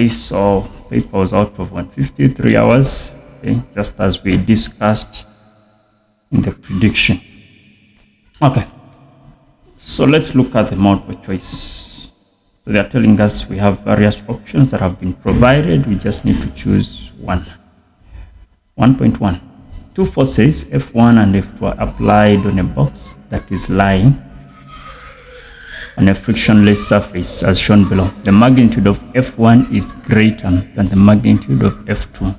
Okay, so paper was out of 153 hours, okay, just as we discussed in the prediction. Okay, so let's look at the multiple choice. So they are telling us we have various options that have been provided. We just need to choose one. 1.1. Two forces, F1 and F2, are applied on a box that is lying on a frictionless surface as shown below. The magnitude of F1 is greater than the magnitude of F2.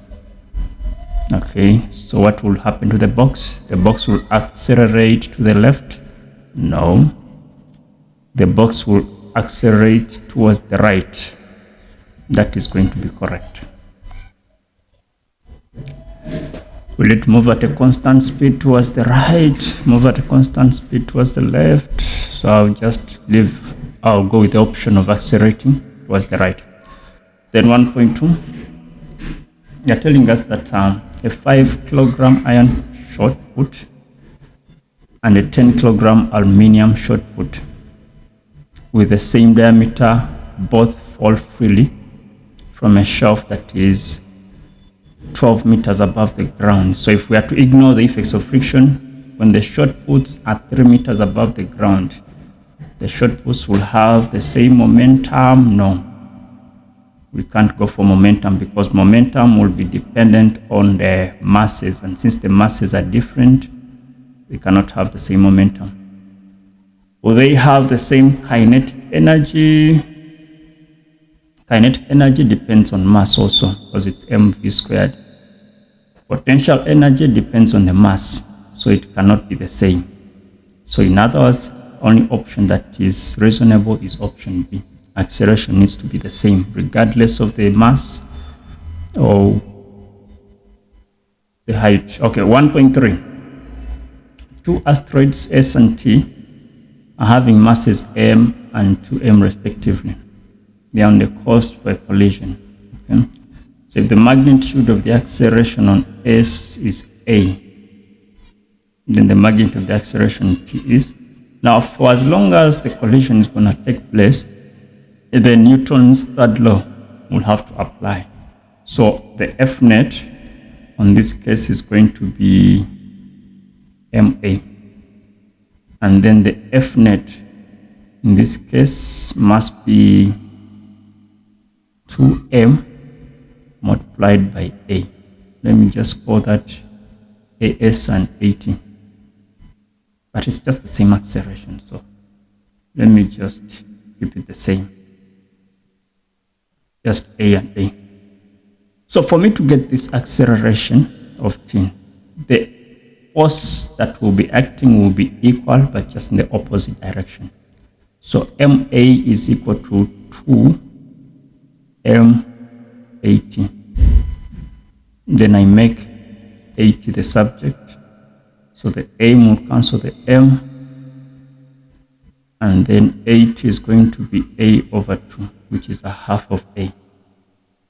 Okay, so what will happen to the box? The box will accelerate to the left? No. The box will accelerate towards the right. That is going to be correct. Will it move at a constant speed towards the right, move at a constant speed towards the left? So I'll go with the option of accelerating towards the right. Then 1.2, they're telling us that a 5 kilogram iron shot put and a 10 kilogram aluminium shot put with the same diameter both fall freely from a shelf that is 12 meters above the ground. So if we are to ignore the effects of friction, when the shot puts are 3 meters above the ground, the shot puts will have the same momentum? No. We can't go for momentum because momentum will be dependent on the masses, and since the masses are different, we cannot have the same momentum. Will they have the same kinetic energy? Kinetic energy depends on mass also, because it's mv squared. Potential energy depends on the mass, so it cannot be the same. So in other words, only option that is reasonable is option B. Acceleration needs to be the same, regardless of the mass or the height. Okay, 1.3. Two asteroids S and T are having masses m and 2m respectively. They are on the course for a collision. Okay? So if the magnitude of the acceleration on S is a, then the magnitude of the acceleration on T is. Now, for as long as the collision is going to take place, the Newton's third law will have to apply. So the F net on this case is going to be MA. And then the F net in this case must be 2m multiplied by a. Let me just call that AS and AT. But it's just the same acceleration, so let me just keep it the same. Just A and A. So for me to get this acceleration of T, the force that will be acting will be equal, but just in the opposite direction. So MA is equal to 2m80. Then I make 80 the subject. So the m will cancel the m. And then 80 is going to be a over 2, which is a half of a.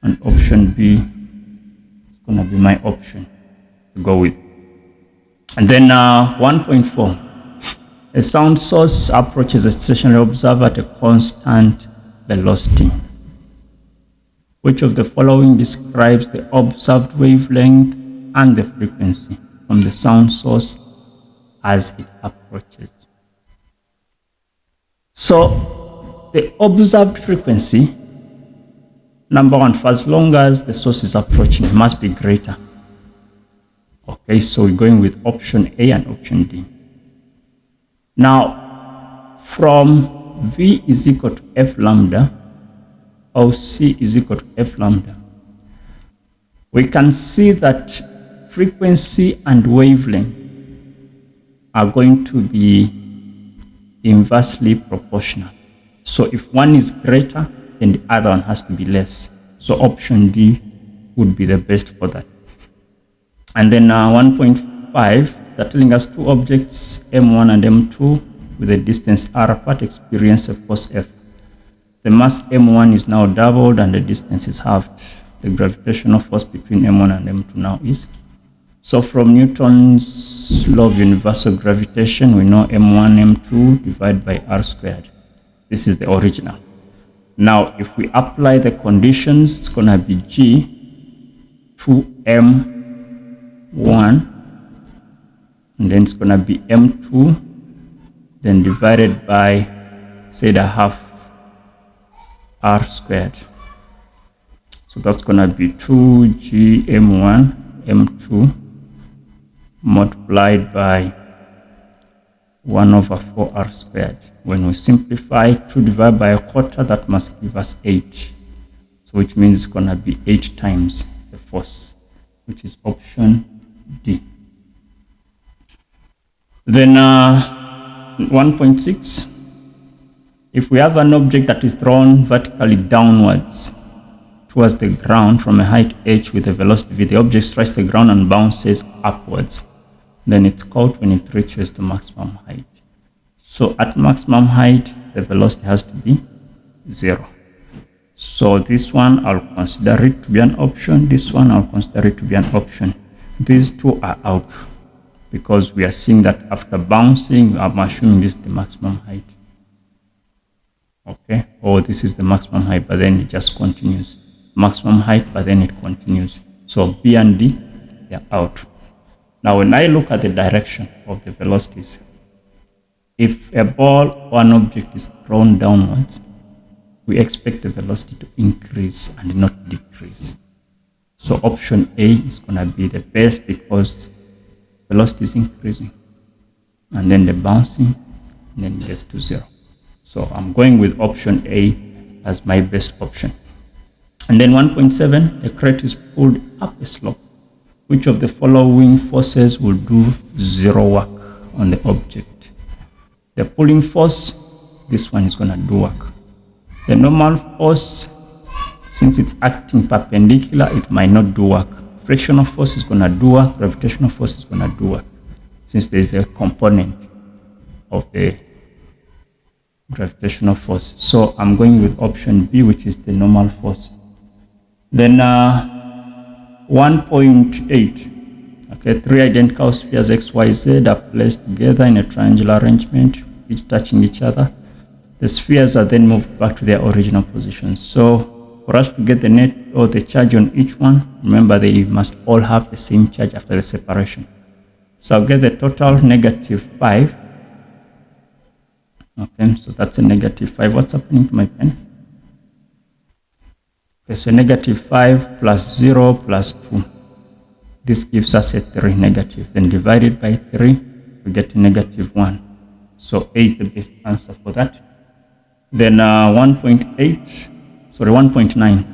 And option B is going to be my option to go with. And then 1.4. A sound source approaches a stationary observer at a constant velocity. Which of the following describes the observed wavelength and the frequency from the sound source as it approaches? So the observed frequency, number one, for as long as the source is approaching, it must be greater. Okay, so we're going with option A and option D. Now, from V is equal to F lambda, or C is equal to F lambda, we can see that frequency and wavelength are going to be inversely proportional. So if one is greater, then the other one has to be less. So option D would be the best for that. And then 1.5, they're telling us two objects, M1 and M2, with a distance r apart, experience a force F. The mass M1 is now doubled and the distance is halved. The gravitational force between M1 and M2 now is. So from Newton's law of universal gravitation, we know M1, M2 divided by r squared. This is the original. Now, if we apply the conditions, it's going to be G 2M1, and then it's going to be M2, then divided by, say, the half R squared. So that's going to be 2GM1 M2 multiplied by 1 over 4R squared. When we simplify, 2 divided by a quarter, that must give us 8. So which means it's going to be 8 times the force, which is option D. Then 1.6, if we have an object that is thrown vertically downwards towards the ground from a height h with a velocity v, the object strikes the ground and bounces upwards, then it's caught when it reaches the maximum height. So at maximum height, the velocity has to be 0. So this one, I'll consider it to be an option. This one, I'll consider it to be an option. These two are out because we are seeing that after bouncing, I'm assuming this is the maximum height. Okay, or this is the maximum height, but then it just continues. Maximum height, but then it continues. So B and D, they are out. Now, when I look at the direction of the velocities, if a ball or an object is thrown downwards, we expect the velocity to increase and not decrease. So option A is going to be the best because velocity is increasing, and then the bouncing, and then it gets to 0. So I'm going with option A as my best option. And then 1.7, the crate is pulled up a slope. Which of the following forces will do 0 work on the object? The pulling force, this one is going to do work. The normal force, since it's acting perpendicular, it might not do work. Frictional force is going to do work. Gravitational force is going to do work, since there is a component of the gravitational force. So I'm going with option B, which is the normal force. Then 1.8. Okay, 3 identical spheres X, Y, Z are placed together in a triangular arrangement, each touching each other. The spheres are then moved back to their original positions. So for us to get the net or the charge on each one, remember they must all have the same charge after the separation. So I'll get the total -5. Okay, so that's a -5. What's happening to my pen? Okay, so -5 plus 0 plus 2. This gives us a 3 negative. Then divided by 3, we get a -1. So A is the best answer for that. Then 1.9.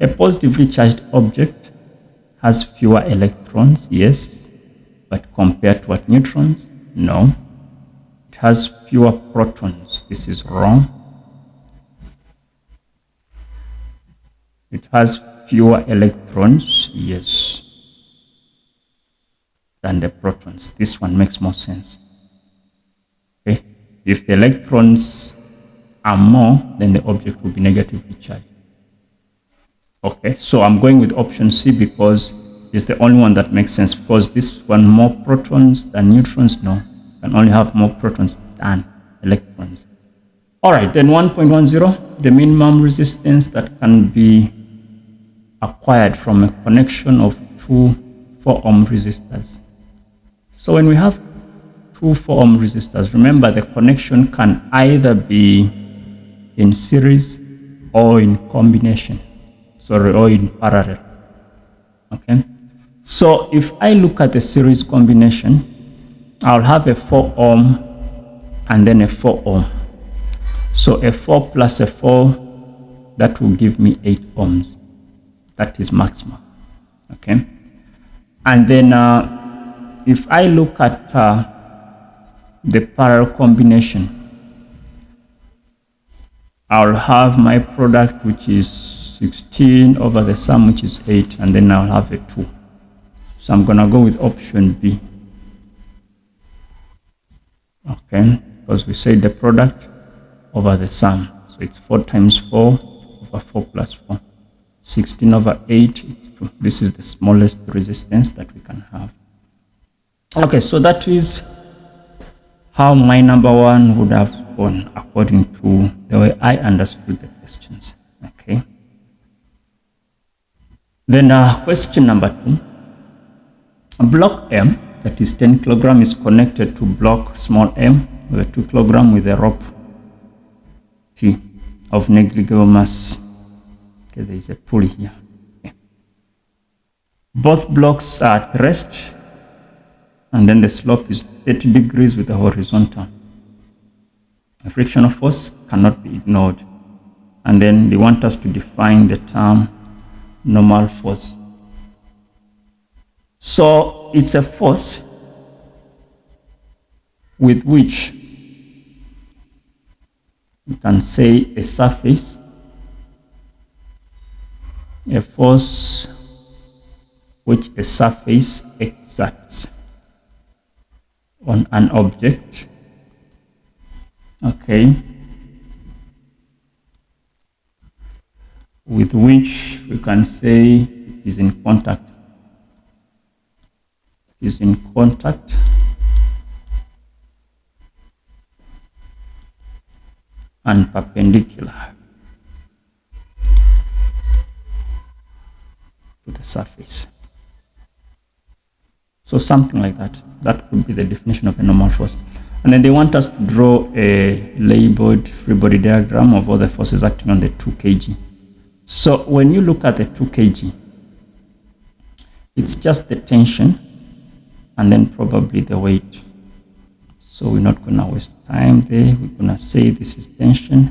A positively charged object has fewer electrons, yes, but compared to what, neutrons? No. It has fewer protons. This is wrong. It has fewer electrons, yes, than the protons. This one makes more sense. Okay, if the electrons are more, then the object will be negatively charged. Okay, so I'm going with option C because it's the only one that makes sense, because this one, more protons than neutrons, no, can only have more protons than electrons. All right, then 1.10, the minimum resistance that can be acquired from a connection of 2 4-ohm resistors. So when we have 2 4-ohm resistors, remember the connection can either be in series or in combination, or in parallel. Okay, so if I look at the series combination, I'll have a 4-ohm and then a 4-ohm. So a 4 plus a 4, that will give me 8 ohms. That is maximum. Okay, and then if I look at the parallel combination, I'll have my product, which is 16 over the sum, which is 8, and then I'll have a 2. So I'm going to go with option B. Okay, because we say the product over the sum. So it's 4 times 4 over 4 plus 4. 16 over 8, it's 2. This is the smallest resistance that we can have. Okay, so that is how my number 1 would have gone according to the way I understood the question. questions. Okay. Then question number 2. Block M, that is 10 kg, is connected to block small m with a 2 kg with a rope T of negligible mass. Okay, there is a pulley here. Okay. Both blocks are at rest, and then the slope is 30 degrees with the horizontal. A frictional force cannot be ignored. And then they want us to define the term normal force. So it's a force with which you can say a surface, a force which a surface exerts on an object, okay, with which we can say it is in contact. It is in contact and perpendicular to the surface. So something like that. That could be the definition of a normal force. And then they want us to draw a labeled free body diagram of all the forces acting on the 2 kg. So when you look at the 2 kg, it's just the tension and then probably the weight. So we're not going to waste time there. We're going to say this is tension,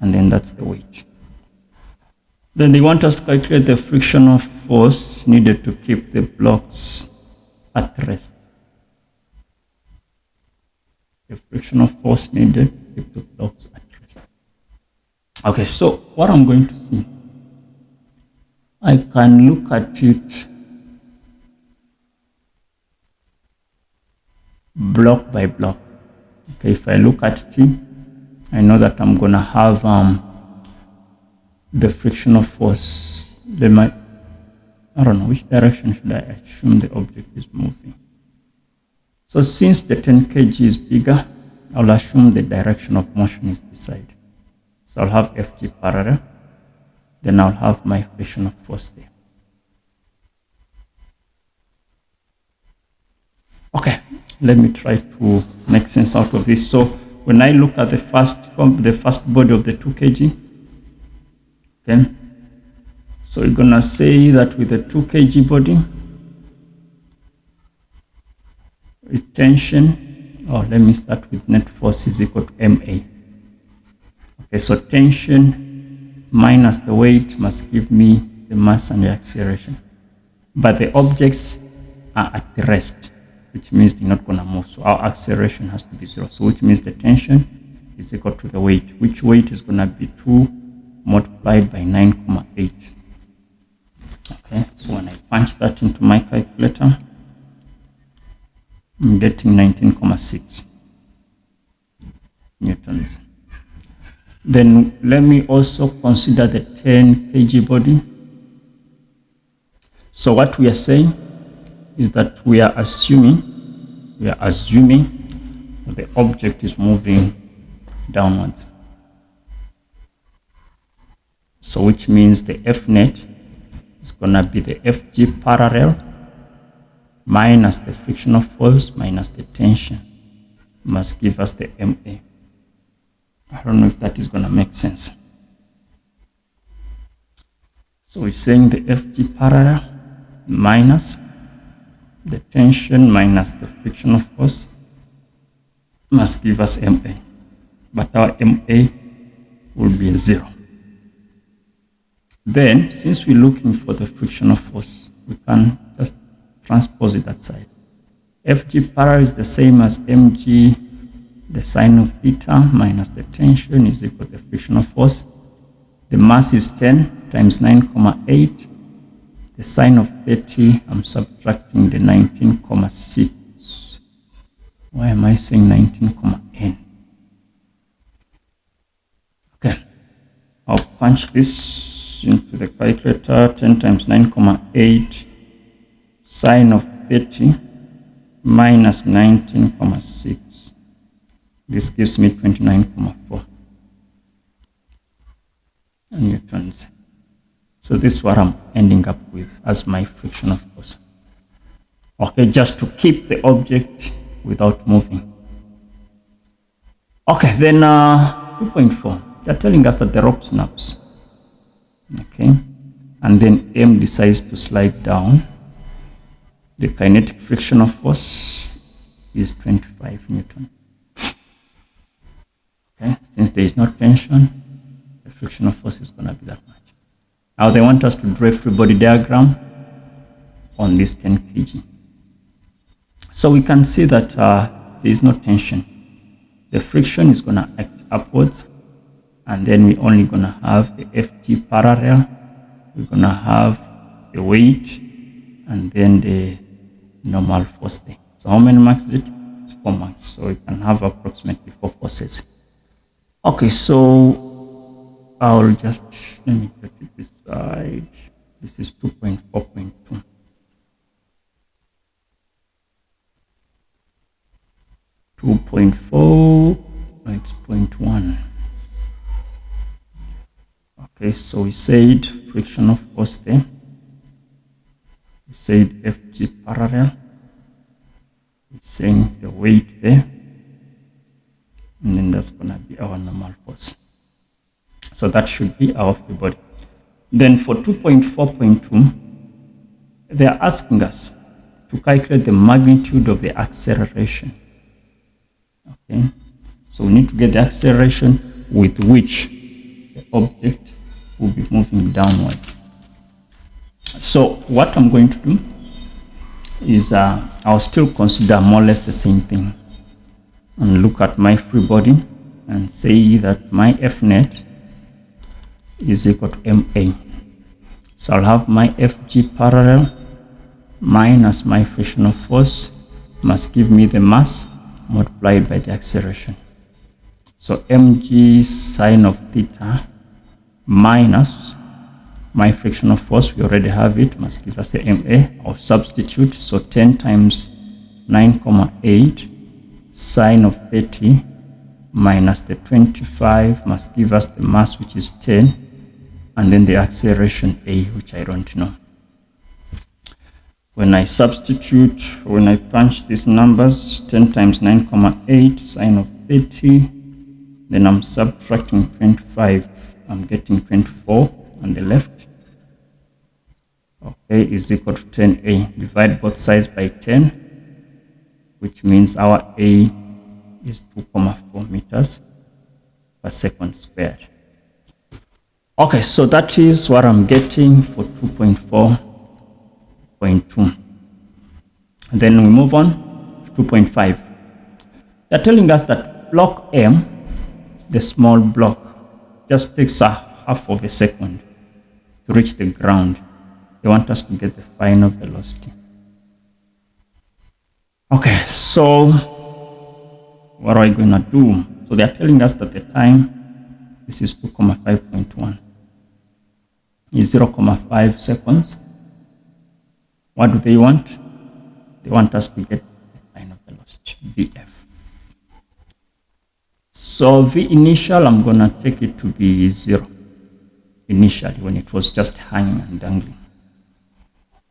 and then that's the weight. Then they want us to calculate the frictional force needed to keep the blocks at rest. The frictional force needed to keep the blocks at rest. Okay, so what I'm going to see, I can look at it block by block. Okay, if I look at T, I know that I'm going to have the frictional force. I don't know which direction should I assume the object is moving. So since the 10 kg is bigger, I'll assume the direction of motion is this side. So I'll have FG parallel, then I'll have my frictional force there. Okay, let me try to make sense out of this. So when I look at the first body of the 2 kg, okay, so we're gonna say that with the 2 kg body, tension, or let me start with net force, is equal to MA. Okay, so tension minus the weight must give me the mass and the acceleration. But the objects are at rest, which means they're not going to move. So our acceleration has to be 0. So which means the tension is equal to the weight, which weight is going to be 2 multiplied by 9,8. Okay, so when I punch that into my calculator, I'm getting 19,6 newtons. Then let me also consider the 10 kg body. So what we are saying is that we are assuming that the object is moving downwards. So which means the F net is going to be the FG parallel minus the frictional force minus the tension must give us the MA. I don't know if that is going to make sense. So we're saying the FG parallel minus the tension minus the frictional force must give us MA. But our MA will be 0. Then, since we're looking for the frictional force, we can just transpose it that side. FG parallel is the same as mg, the sine of theta minus the tension is equal to the frictional force. The mass is 10 times 9,8. The sine of 30, I'm subtracting the 19,6. Why am I saying 19,n? Okay, I'll punch this into the calculator. 10 times 9,8 sine of 30 minus 19,6. This gives me 29,4. newtons. So this is what I'm ending up with as my frictional force. Okay, just to keep the object without moving. Okay, then 2.4, they're telling us that the rope snaps. Okay, and then M decides to slide down. The kinetic frictional force is 25 Newton. Okay, since there is no tension, the frictional force is going to be that much. Now they want us to draw a free body diagram on this 10 kg. So we can see that there is no tension. The friction is going to act upwards, and then we're only going to have the FG parallel. We're going to have the weight, and then the normal force there. So how many marks is it? It's 4 marks. So we can have approximately 4 forces. Okay, so I'll just, let me put it this side. This is 2.4.2. 2.4, it's 0.1. Okay, so we said frictional force there. We said FG parallel. We're saying the weight there. And then that's going to be our normal force. So that should be our free body. Then for 2.4.2, they are asking us to calculate the magnitude of the acceleration. Okay, so we need to get the acceleration with which the object will be moving downwards. So what I'm going to do is I'll still consider more or less the same thing and look at my free body and say that my F net is equal to MA. So I'll have my FG parallel minus my frictional force must give me the mass multiplied by the acceleration. So mg sine of theta minus my frictional force, we already have it, must give us the MA. I'll substitute, so 10 times 9,8 sine of 30 minus the 25 must give us the mass, which is 10, and then the acceleration A, which I don't know. When I substitute, when I punch these numbers, 10 times 9,8 sine of 30, then I'm subtracting 25, I'm getting 24 on the left. Okay, is equal to 10A. Divide both sides by 10, which means our A is 2,4 meters per second squared. Okay, so that is what I'm getting for 2.4.2. And then we move on to 2.5. They're telling us that block M, the small block, just takes a half of a second to reach the ground. They want us to get the final velocity. Okay, so what are we going to do? So they're telling us that the time, this is 2,5.1, is 0,5 seconds. What do they want? They want us to get the final velocity, Vf. So V initial, I'm going to take it to be 0 initially when it was just hanging and dangling.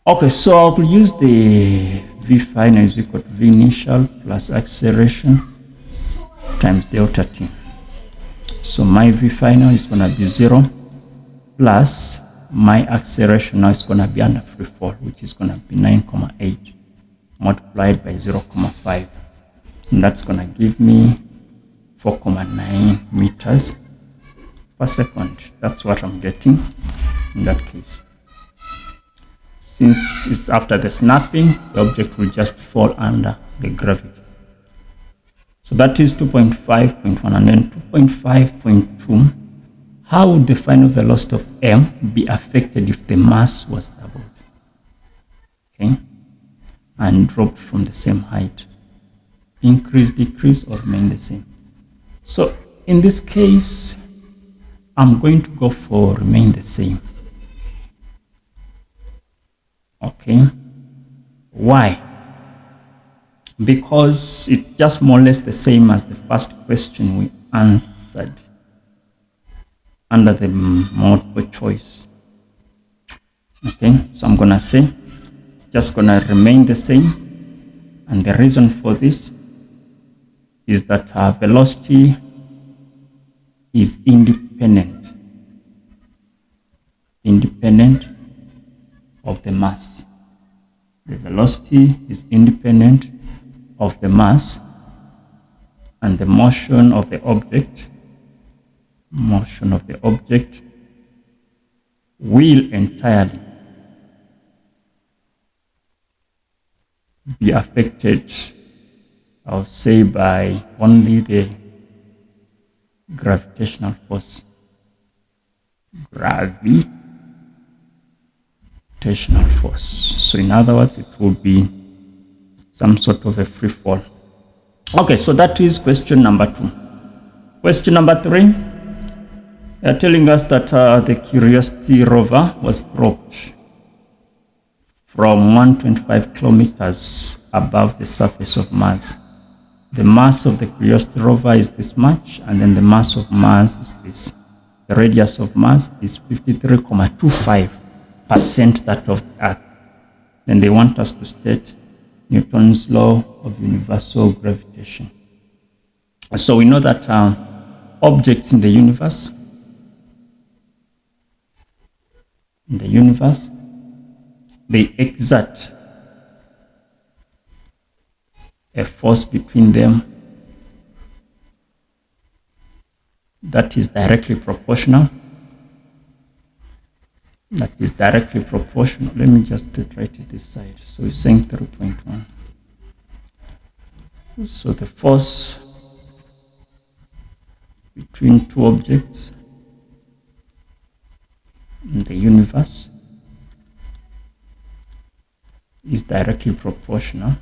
Okay, so I'll use the V final is equal to V initial plus acceleration times delta t. So my V final is going to be 0 plus my acceleration now is going to be under free fall, which is going to be 9,8 multiplied by 0,5. And that's going to give me 4,9 meters per second. That's what I'm getting in that case. Since it's after the snapping, the object will just fall under the gravity. So that is 2.5.1, and then 2.5.2. How would the final velocity of M be affected if the mass was doubled? Okay, and dropped from the same height? Increase, decrease, or remain the same? So in this case, I'm going to go for remain the same. Okay, why? Because it's just more or less the same as the first question we answered. under the multiple choice. Okay, so I'm gonna say it's just gonna remain the same, and the reason for this is that velocity is independent of the mass. The velocity is independent of the mass, and the motion of the object will entirely be affected, I'll say, by only the gravitational force. Gravitational force. So in other words, it will be some sort of a free fall. Okay, so that is question number 2. Question number 3, they are telling us that the Curiosity rover was dropped from 125 kilometers above the surface of Mars. The mass of the Curiosity rover is this much, and then the mass of Mars is this. The radius of Mars is 53.25% that of Earth. Then they want us to state Newton's law of universal gravitation. So we know that objects in the universe, they exert a force between them that is directly proportional. Let me just write it this side. So it's saying 3.1. So the force between two objects in the universe is directly proportional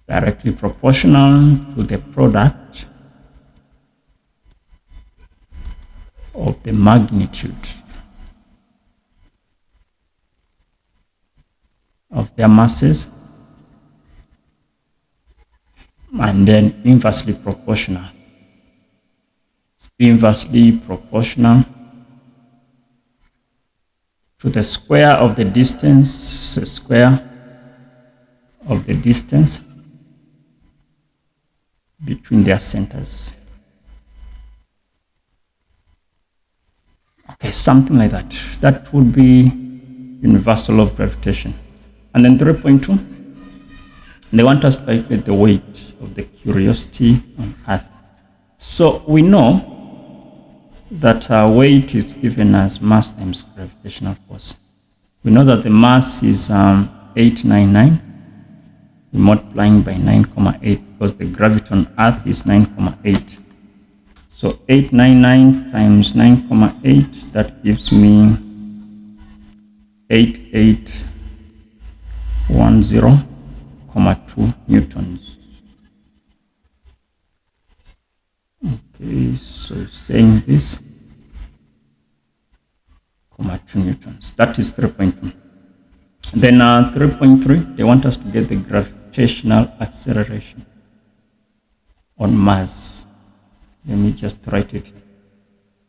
to the product of the magnitude of their masses, and then inversely proportional to the square of the distance, between their centers. Okay, something like that. That would be universal law of gravitation. And then 3.2, they want us to calculate the weight of the Curiosity on Earth. So we know that weight is given as mass times gravitational force. We know that the mass is 899. We're multiplying by 9.8 because the gravity on Earth is 9.8. So 899 times 9.8, that gives me 8810.2 newtons. Okay, so saying this, 2 newtons. That is 3.2. Then 3.3, they want us to get the gravitational acceleration on Mars. Let me just write it.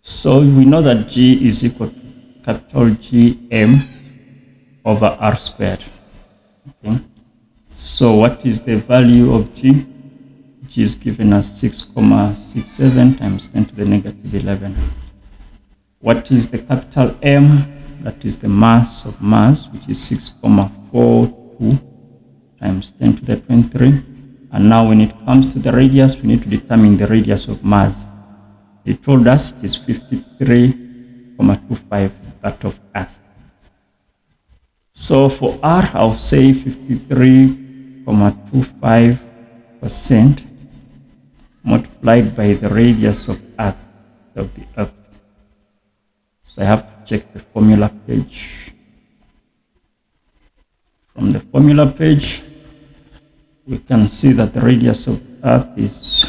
So we know that G is equal to capital Gm over r squared. Okay. So what is the value of G? G is given as 6.67 times 10 to the negative 11. What is the capital M? That is the mass of Mars, which is 6.42 times 10 to the 23. And now when it comes to the radius, we need to determine the radius of Mars. They told us it is 53.25, that of Earth. So for R, I'll say 53.25% multiplied by the radius of Earth, of the Earth. So I have to check the formula page. From the formula page, we can see that the radius of Earth is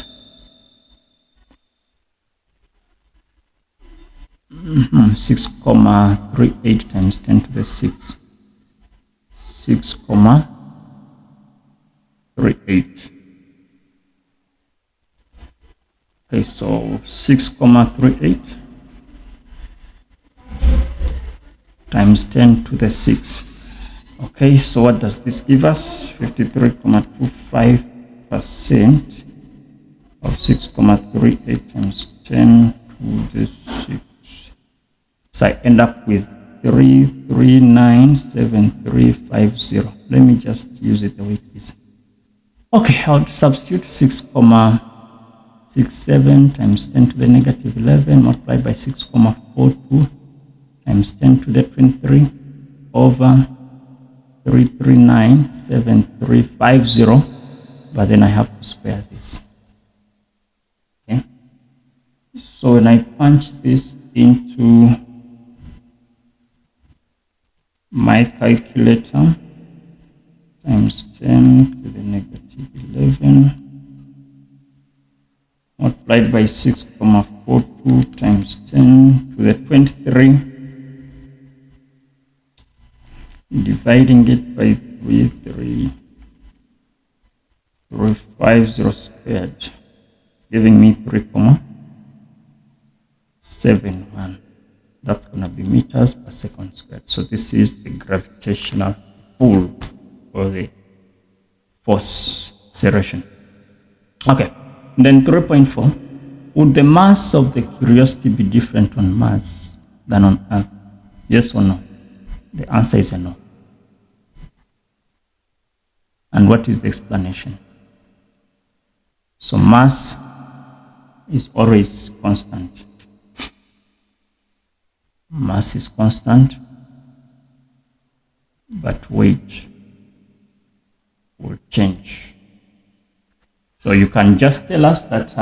6.38 times 10 to the 6. 6.38. Okay, so 6,38 times 10 to the 6. Okay, so what does this give us? 53.25% of 6,38 times 10 to the 6. So I end up with 3397350. Let me just use it the way it is. Okay, I would substitute 6,67 times 10 to the negative 11 multiplied by 6,42 times 10 to the 23 over 3397350, but then I have to square this. Okay, so when I punch this into my calculator, times 10 to the negative 11 multiplied by 6,42 times 10 to the 23, dividing it by 33350 squared, it's giving me 3,71. That's going to be meters per second squared. So this is the gravitational pull or the force acceleration. Okay, then 3.4. Would the mass of the Curiosity be different on Mars than on Earth? Yes or no? The answer is a no. And what is the explanation? So mass is always constant. Mass is constant, but weight will change. So you can just tell us that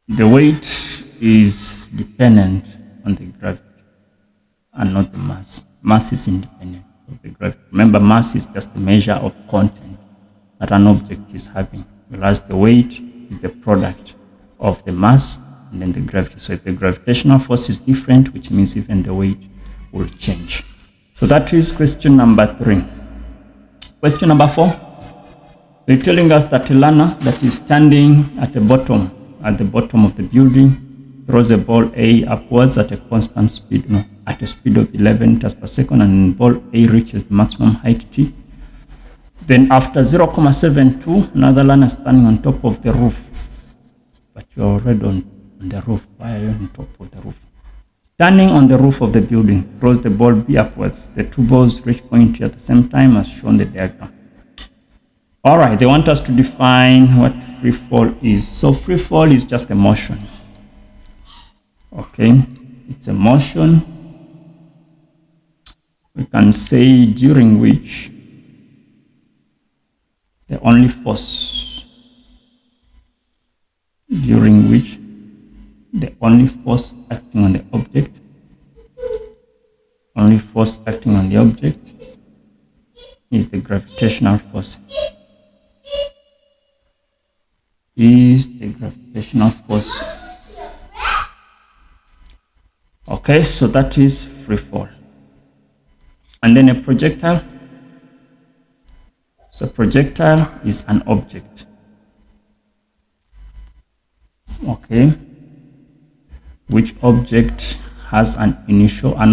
the weight is dependent on the gravity and not the mass. Mass is independent of the gravity. Remember, mass is just a measure of content that an object is having, whereas the weight is the product of the mass and then the gravity. So if the gravitational force is different, which means even the weight will change. So that is question number 3. Question number 4. They're telling us that a learner that is standing at the bottom of the building throws a ball A upwards at a constant speed, at a speed of 11 meters per second, and ball A reaches the maximum height T. Then after 0.72, another learner standing on top of the roof. But you're already on the roof. Why are you on top of the roof? Standing on the roof of the building, throws the ball B upwards. The two balls reach point at the same time as shown in the diagram. All right, they want us to define what free fall is. So free fall is just a motion. Okay, it's a motion. We can say during which the only force acting on the object, is the gravitational force. Okay, so that is free fall. And then a projectile. So projectile is an object. Okay, which object has an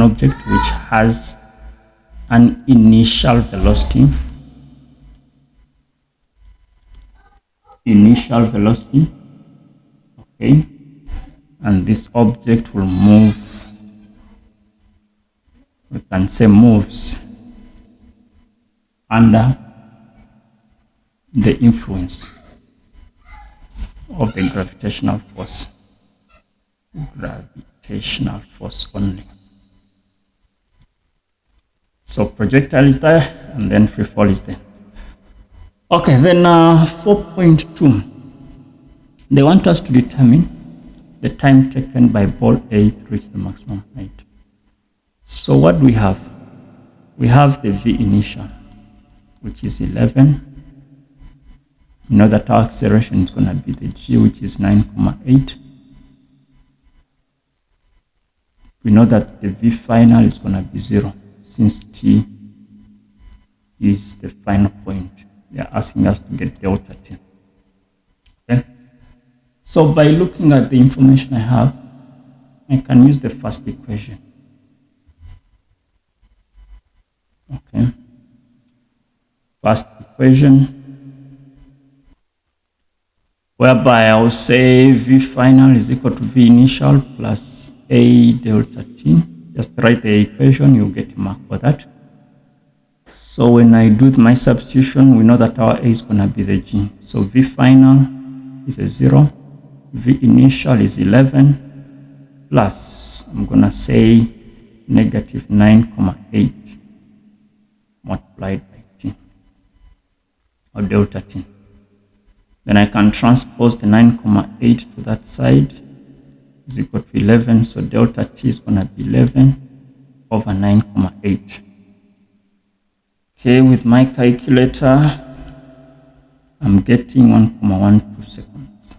object which has an initial velocity. Okay, and this object will move. We can say moves under the influence of the gravitational force. Gravitational force only. So projectile is there, and then free fall is there. Okay, then 4.2. They want us to determine the time taken by ball A to reach the maximum height. So what do we have? We have the V initial, which is 11. We know that our acceleration is going to be the G, which is 9.8. We know that the V final is going to be 0, since T is the final point. They are asking us to get delta T. Okay? So by looking at the information I have, I can use the first equation. Okay. First equation, whereby I will say V final is equal to V initial plus A delta T. Just write the equation, you'll get a mark for that. So when I do my substitution, we know that our A is going to be the G. So V final is a 0, V initial is 11, plus, I'm going to say negative 9,8 multiplied by T, or delta T. Then I can transpose the 9,8 to that side, is equal to 11, so delta T is going to be 11 over 9,8. Okay, with my calculator, I'm getting 1,12 seconds.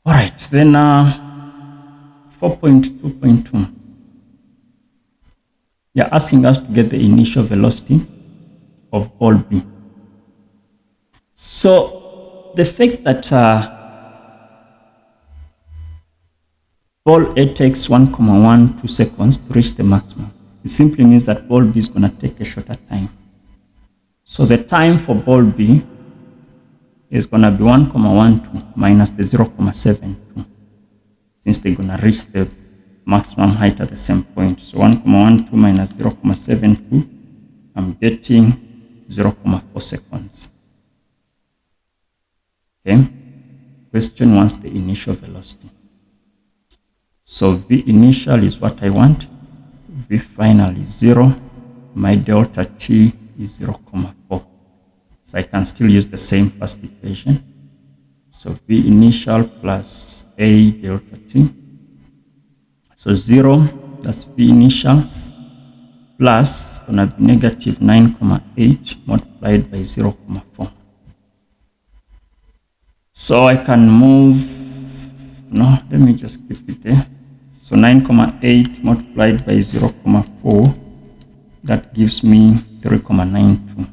All right, then 4.2.2. They're asking us to get the initial velocity of ball B. So the fact that ball A takes 1,12 seconds to reach the maximum, it simply means that ball B is going to take a shorter time. So the time for ball B is going to be 1,12 minus the 0,72, since they're going to reach the maximum height at the same point. So 1,12 minus 0,72, I'm getting 0,4 seconds. Okay, question wants the initial velocity. So V initial is what I want, V final is 0, my delta T is 0,4. So I can still use the same first equation. So V initial plus A delta T. So 0, that's V initial, plus going to be negative 9,8 multiplied by 0,4. So I can move, no, let me just keep it there. So 9,8 multiplied by 0,4, that gives me 3,92.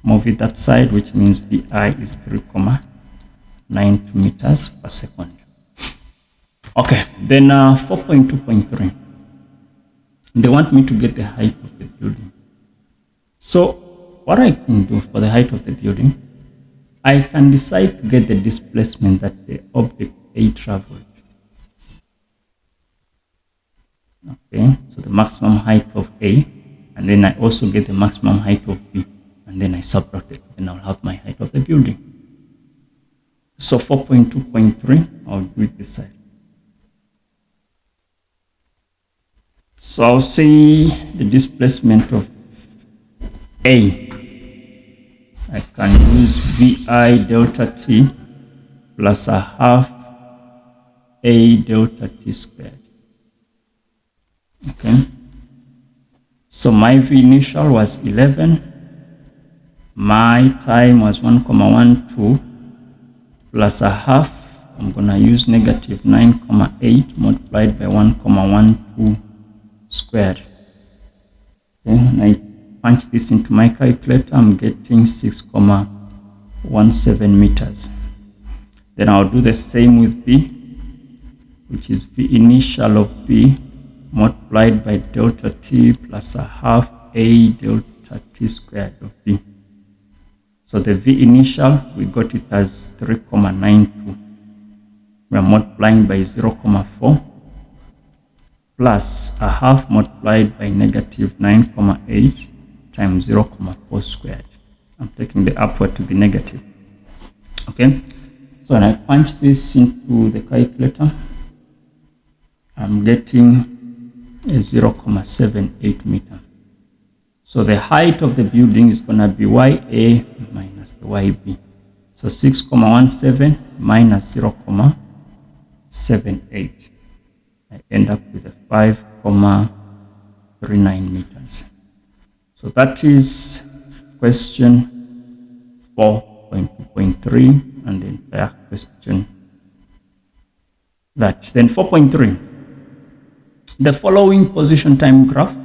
Move it that side, which means VI is 3,92 meters per second. Okay, then 4.2.3. They want me to get the height of the building. So what I can do for the height of the building, I can decide to get the displacement that the object A traveled. Okay, so the maximum height of A, and then I also get the maximum height of B, and then I subtract it, and I'll have my height of the building. So 4.2.3, I'll do it this side. So I'll see the displacement of A. I can use VI delta T plus a half A delta T squared. Okay. So my V initial was 11. My time was 1,12 plus a half. I'm going to use negative 9,8 multiplied by 1,12 squared. Okay. And I punch this into my calculator, I'm getting 6,17 meters. Then I'll do the same with B, which is V initial of B multiplied by delta T plus a half A delta T squared of B. So the V initial, we got it as 3,92. We are multiplying by 0,4 plus a half multiplied by negative 9,8 times 0,4 squared. I'm taking the upward to be negative. Okay, so when I punch this into the calculator, I'm getting a 0,78 meter. So the height of the building is going to be YA minus the YB. So 6,17 minus 0,78. I end up with a 5,39 meters. So that is question 4.2.3 and the entire question. Then 4.3. The following position time graph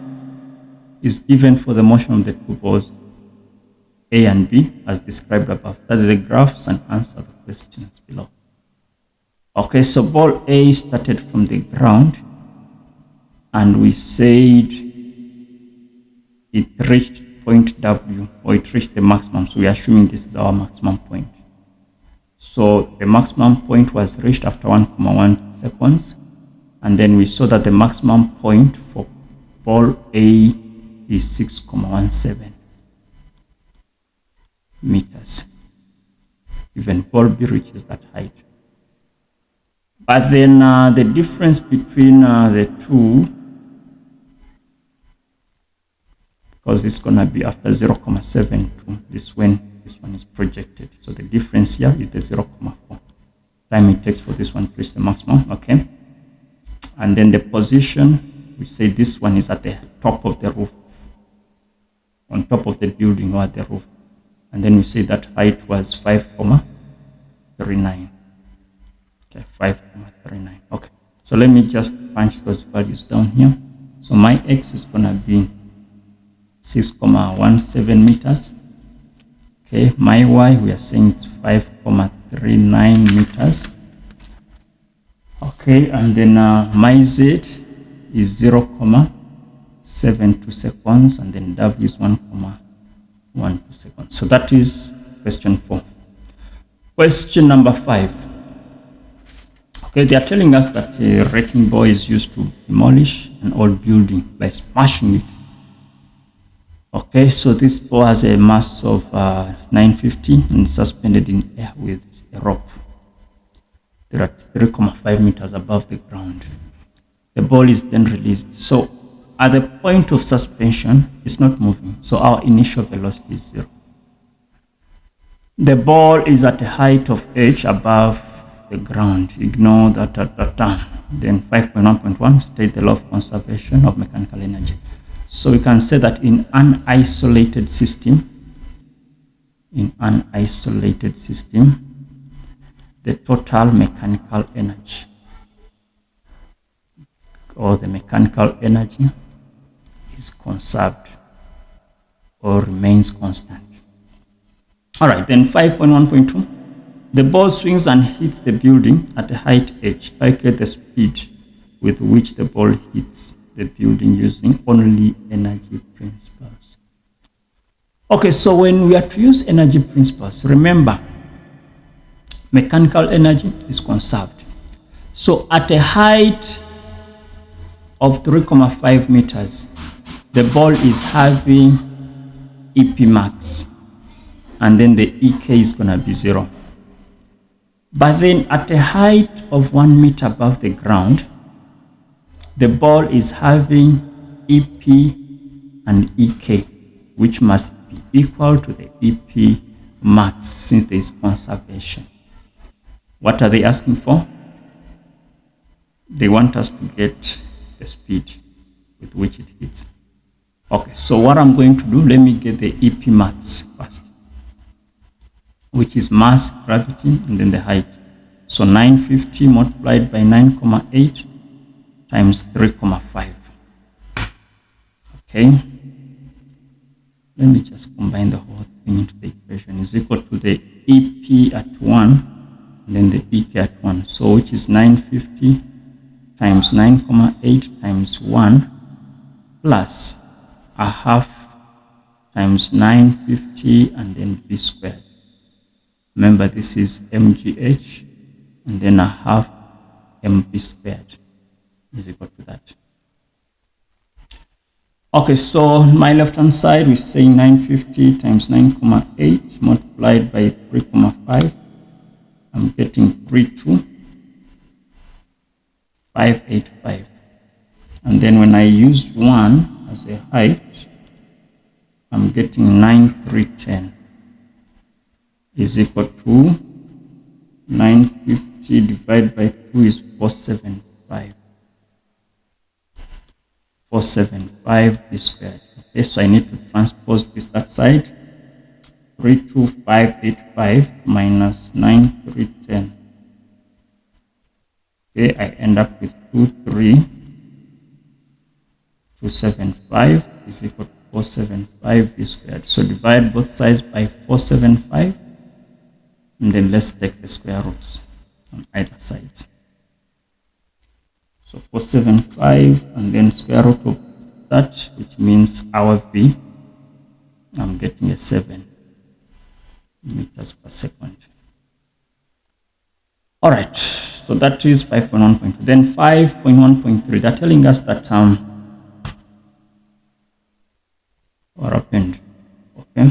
is given for the motion of the two balls A and B as described above. Study the graphs and answer the questions below. Okay, so ball A started from the ground and we said it reached point W, or it reached the maximum. So we are assuming this is our maximum point. So the maximum point was reached after 1,1 seconds. And then we saw that the maximum point for ball A is 6,17 meters. Even ball B reaches that height. But then the difference between the two, because it's going to be after 0,72, this when this one is projected. So the difference here is the 0,4 time it takes for this one to reach the maximum. Okay. And then the position, we say this one is at the top of the roof, on top of the building or at the roof. And then we say that height was 5,39. Okay, 5,39. Okay, so let me just punch those values down here. So my X is going to be 6,17 meters. Okay, my Y, we are saying it's 5,39 meters. Okay, and then my Z is 0,72 seconds, and then W is 1,12 seconds. So that is question 4. Question number 5. Okay, they are telling us that a wrecking ball is used to demolish an old building by smashing it. Okay, so this ball has a mass of 950 and suspended in air with a rope. They're at 3,5 meters above the ground. The ball is then released. So at the point of suspension, it's not moving. So our initial velocity is 0. The ball is at a height of h above the ground. Ignore that term. Then 5.1.1 state the law of conservation of mechanical energy. So we can say that in an isolated system, the total mechanical energy, or the mechanical energy, is conserved or remains constant. All right, then 5.1.2, the ball swings and hits the building at a height h. Calculate the speed with which the ball hits the building using only energy principles. Okay, so when we are to use energy principles, remember, mechanical energy is conserved. So at a height of 3,5 meters, the ball is having EP max, and then the EK is going to be 0. But then at a height of 1 meter above the ground, the ball is having EP and EK, which must be equal to the EP max since there is conservation. What are they asking for? They want us to get the speed with which it hits. Okay, so what I'm going to do, let me get the EP max first, which is mass, gravity, and then the height. So 950 multiplied by 9,8 times 3,5. Okay. Let me just combine the whole thing into the equation. Is equal to the EP at 1 and then the EK at 1. So which is 950 times 9,8 times 1 plus a half times 950 and then B squared. Remember, this is MGH and then a half MB squared is equal to that. Okay, so on my left hand side, we're saying 950 times 9,8 multiplied by 3,5. I'm getting 32,585. And then when I use 1 as a height, I'm getting 9,310 is equal to 950 divided by 2 is 475. 475 is squared. Okay, so I need to transpose this that side. 32,585 minus 9,310. Okay, I end up with 23,585. 275 is equal to 475 v squared. So divide both sides by 475, and then let's take the square roots on either side. So 475 and then square root of that, which means our v, I'm getting a 7 meters per second. All right, so that is 5.1.2. Then 5.1.3, they're telling us that what happened? Okay.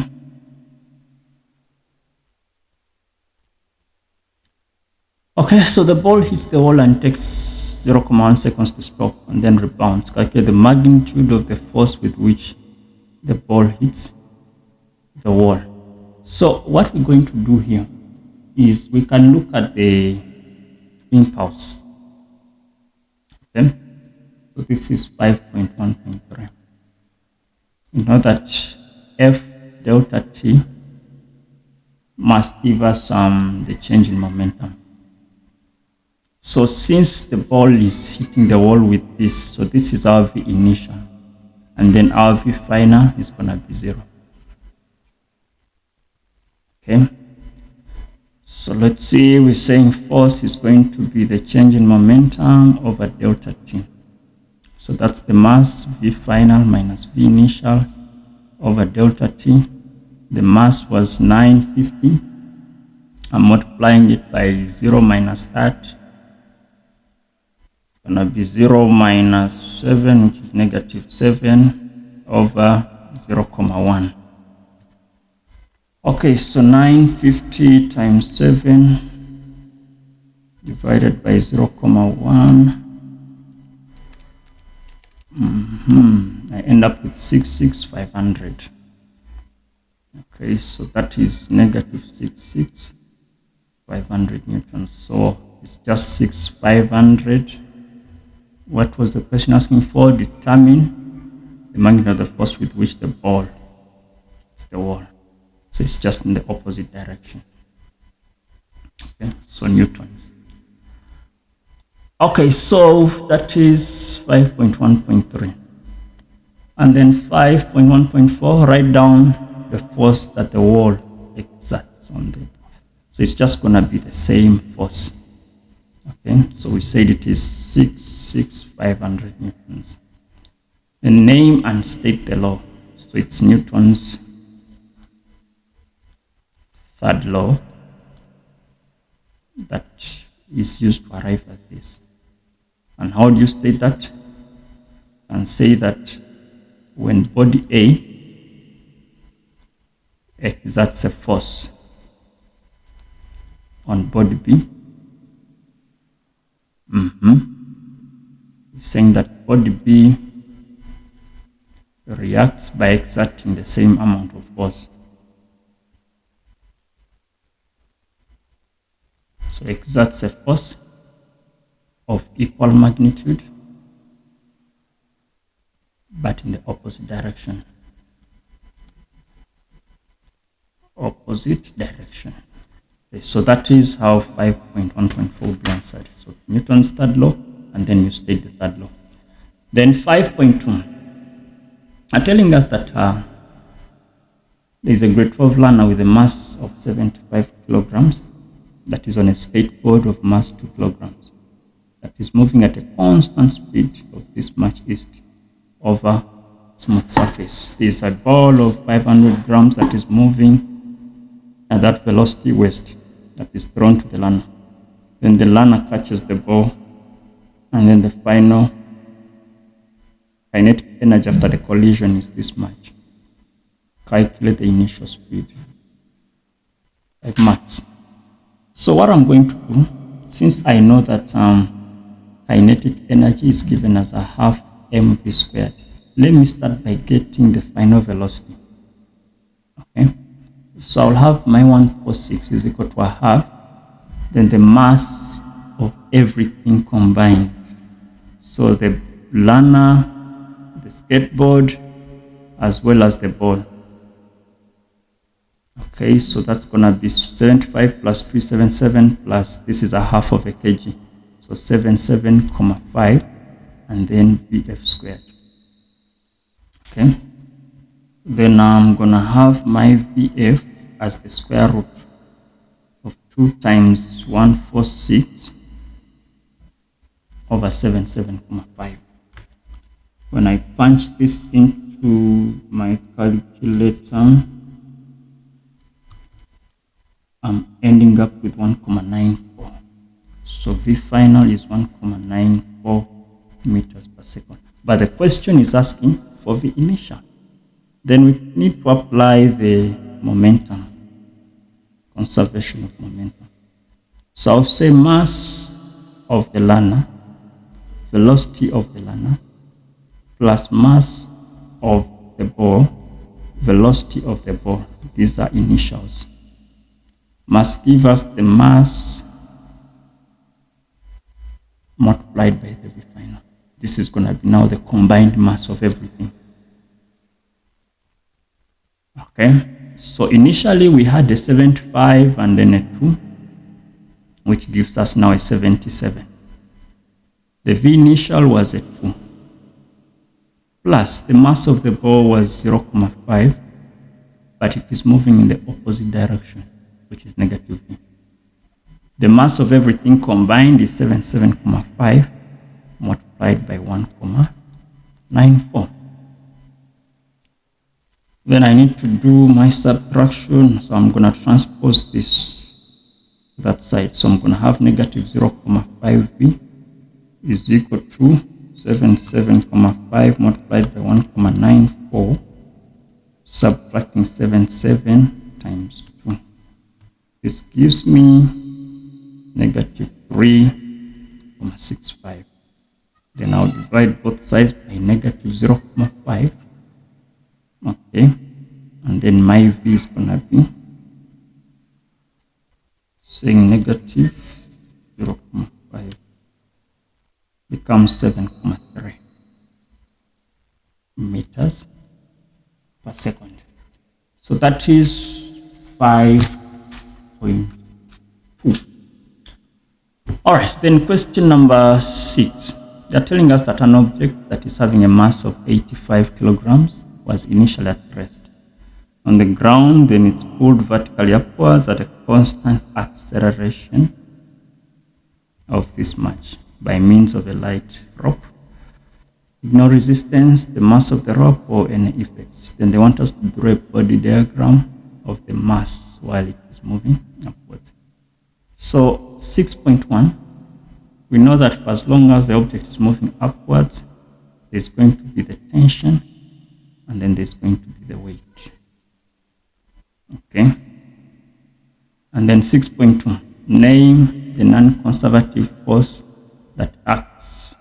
Okay, so the ball hits the wall and takes 0.1 seconds to stop and then rebounds. Calculate the magnitude of the force with which the ball hits the wall. So what we're going to do here is we can look at the impulse. Okay, so this is 5.1.3. You know that F delta T must give us the change in momentum. So since the ball is hitting the wall with this, so this is our V initial, and then our V final is going to be 0. Okay, so let's see, we're saying force is going to be the change in momentum over delta T. So that's the mass V final minus V initial over delta T. The mass was 950. I'm multiplying it by 0 minus that. It's going to be 0 minus 7, which is negative 7 over 0.1. Okay, so 950 times 7 divided by 0.1. I end up with 66,500. Okay, so that is negative 66,500 newtons. So it's just 6,500. What was the question asking for? Determine the magnitude of the force with which the ball hits the wall. So it's just in the opposite direction. Okay, so newtons. Okay, so that is 5.1.3. And then 5.1.4, write down the force that the wall exerts on the ball. So it's just going to be the same force. Okay, so we said it is 6,500 newtons. Then name and state the law. So it's Newton's third law that is used to arrive at this. And how do you state that? And say that when body A exerts a force on body B, saying that body B reacts by exerting the same amount of force. So exerts a force of equal magnitude, but in the opposite direction. Opposite direction. Okay, so that is how 5.1.4 will be answered. So Newton's third law, and then you state the third law. Then 5.2 are telling us that there is a grade 12 learner with a mass of 75 kilograms that is on a skateboard of mass 2 kilograms that is moving at a constant speed of this much east over smooth surface. There is a ball of 500 grams that is moving at that velocity west that is thrown to the learner. Then the learner catches the ball, and then the final kinetic energy after the collision is this much. Calculate the initial speed, 5 Mach. So what I'm going to do, since I know that kinetic energy is given as a half mv squared, let me start by getting the final velocity. Okay, so I'll have my 146 is equal to a half, then the mass of everything combined. So the learner, the skateboard, as well as the ball. Okay, so that's gonna be 75 plus 377 plus this is a half of a kg. So 77.5 and then BF squared. Okay. Then I'm gonna have my VF as the square root of 2 times 146 over 77.5. When I punch this into my calculator, I'm ending up with 1.94. So V final is 1.94 meters per second. But the question is asking for V initial. Then we need to apply the momentum, conservation of momentum. So I'll say mass of the learner, velocity of the learner, plus mass of the ball, velocity of the ball. These are initials. Must give us the mass multiplied by the V final. This is going to be now the combined mass of everything. Okay, so initially we had a 75 and then a 2, which gives us now a 77. The V initial was a 2, plus the mass of the ball was 0.5, but it is moving in the opposite direction, which is negative V. The mass of everything combined is 77.5 multiplied by 1.94. Then I need to do my subtraction, so I'm going to transpose this to that side. So I'm going to have negative 0.5V is equal to 77.5 multiplied by 1.94, subtracting 77 times 2. This gives me negative 3.65. Then I'll divide both sides by negative 0.5. Okay, and then my V is gonna be saying negative 0.5 becomes 7.3 meters per second. So that is 5.2. All right, then question number 6. They're telling us that an object that is having a mass of 85 kilograms was initially at rest on the ground, then it's pulled vertically upwards at a constant acceleration of this much by means of a light rope. Ignore resistance, the mass of the rope, or any effects. Then they want us to draw a body diagram of the mass while it is moving upwards. So 6.1, we know that for as long as the object is moving upwards, there's going to be the tension, and then there's going to be the weight. Okay. And then 6.2, name the non-conservative force that acts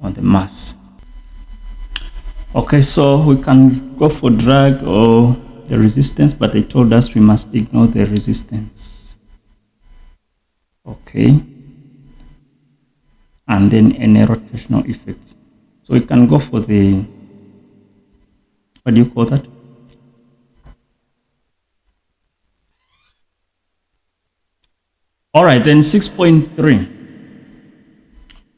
on the mass. Okay, so we can go for drag or the resistance, but they told us we must ignore the resistance. Okay. And then any rotational effects. So we can go for the, what do you call that? All right, then 6.3.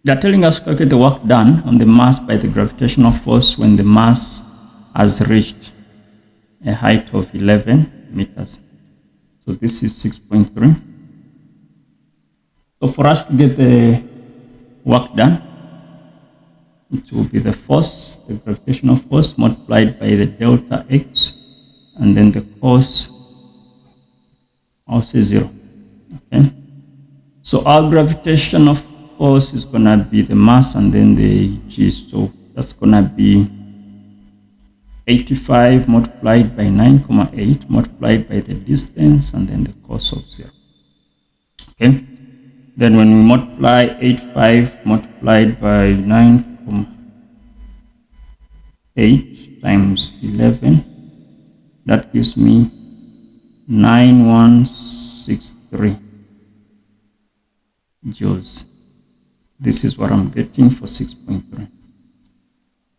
They're telling us to calculate the work done on the mass by the gravitational force when the mass has reached a height of 11 meters. So this is 6.3. So for us to get the work done, it will be the force, the gravitational force multiplied by the delta x, and then the cos, I'll say 0. Okay. So our gravitational force is going to be the mass and then the g. So that's going to be 85 multiplied by 9.8 multiplied by the distance and then the cos of 0. Okay. Then when we multiply 85 multiplied by 9.8 times 11, that gives me 9163 joules. This is what I'm getting for 6.3.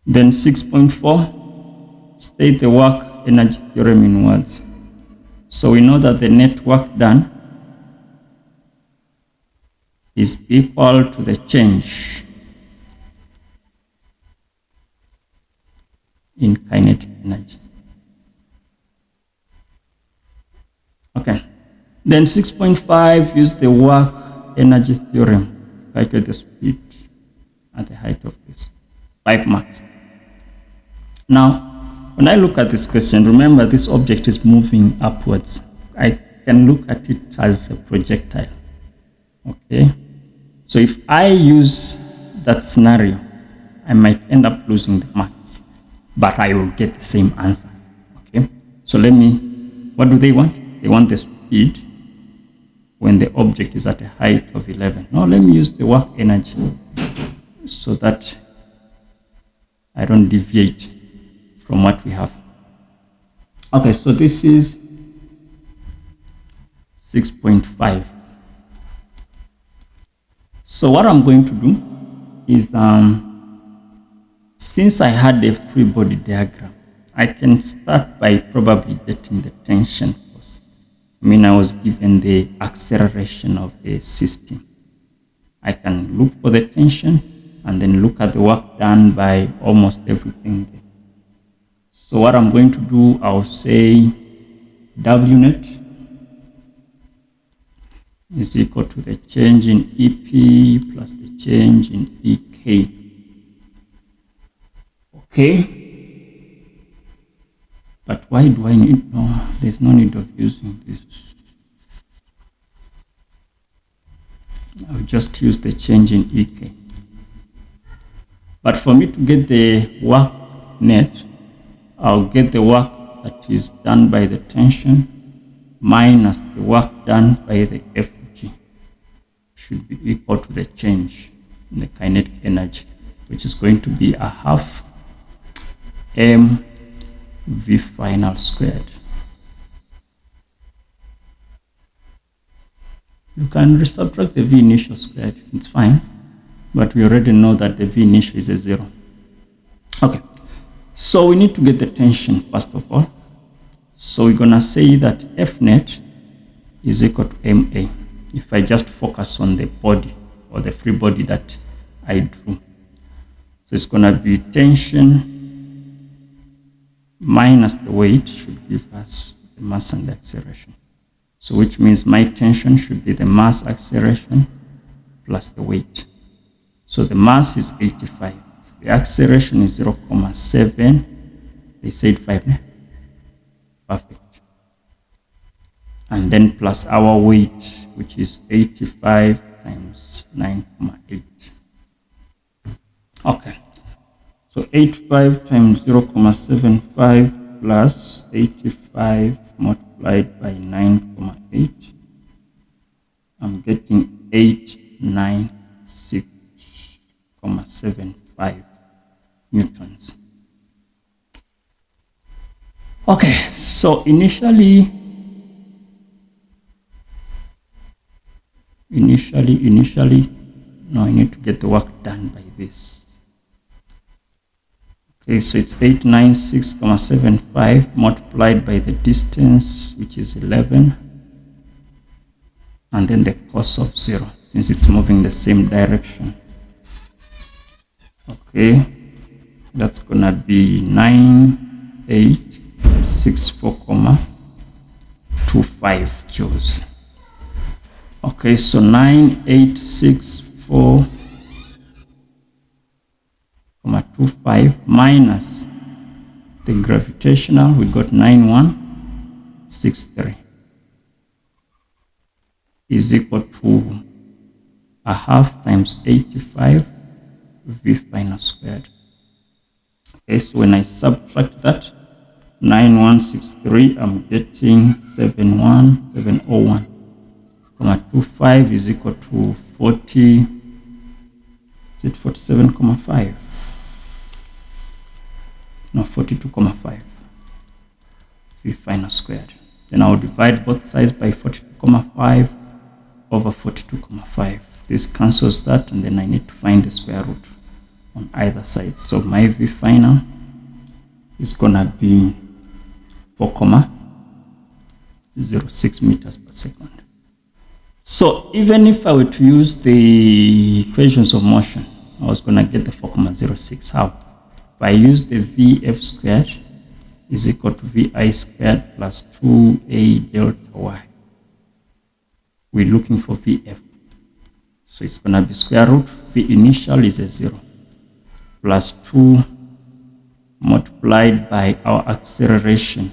Then 6.4, state the work energy theorem in words. So we know that the net work done is equal to the change in kinetic energy. Okay, then 6.5, use the work energy theorem to calculate the speed at the height of this. 5 marks. Now, when I look at this question, remember this object is moving upwards. I can look at it as a projectile. Okay, so if I use that scenario, I might end up losing the marks, but I will get the same answer. Okay, so let me, what do they want? They want the speed when the object is at a height of 11. Now let me use the work energy so that I don't deviate from what we have. Okay, so this is 6.5. So what I'm going to do is, since I had a free body diagram, I can start by probably getting the tension force. I mean, I was given the acceleration of the system. I can look for the tension and then look at the work done by almost everything there. So what I'm going to do, I'll say W net is equal to the change in EP plus the change in EK. Okay, but why do I need, no, there's no need of using this. I'll just use the change in EK. But for me to get the work net, I'll get the work that is done by the tension minus the work done by the FG. Should be equal to the change in the kinetic energy, which is going to be a half m v final squared. You can resubtract the v initial squared, it's fine, but we already know that the v initial is a 0. Okay, so we need to get the tension first of all. So we're gonna say that F net is equal to MA. If I just focus on the body or the free body that I drew. So it's gonna be tension minus the weight should give us the mass and the acceleration. So which means my tension should be the mass acceleration plus the weight. So the mass is 85. The acceleration is 0.7. They said 5. Perfect. And then plus our weight, which is 85 times 9.8. Okay. So 85 times 0.75 plus 85 multiplied by 9.8. I'm getting 896.75 newtons. Okay, so initially, now I need to get the work done by this. Okay, so it's 896.75 multiplied by the distance, which is 11, and then the cos of 0, since it's moving the same direction. Okay, that's gonna be 9864.25 joules. Okay, so 9864.25 minus the gravitational, we got 9163 is equal to a half times 85 v final squared. Okay, so when I subtract that 9163, I'm getting 71701.25 is equal to 40. Is it 47.5? No, 42.5 v final squared. Then I'll divide both sides by 42.5 over 42.5. This cancels that, and then I need to find the square root on either side. So my v final is gonna be 4.06 meters per second. So even if I were to use the equations of motion, I was gonna get the 4.06. How? if I use the VF squared is equal to VI squared plus 2A delta Y. We're looking for VF. So it's going to be square root. V initial is a 0 plus 2 multiplied by our acceleration,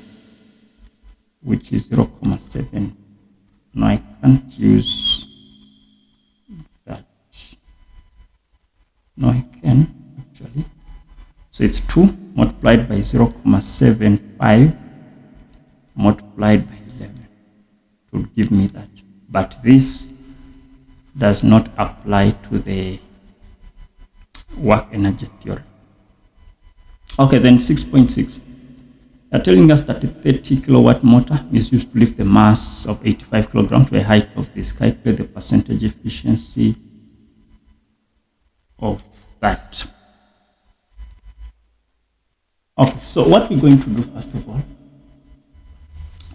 which is 0.7. Now I can't use that. No, I can actually. So it's 2 multiplied by 0.75 multiplied by 11 to give me that. But this does not apply to the work energy theory. Okay, then 6.6. They're telling us that a 30 kilowatt motor is used to lift the mass of 85 kilograms to a height of this. Calculate the percentage efficiency of that. Okay, so what we're going to do first of all,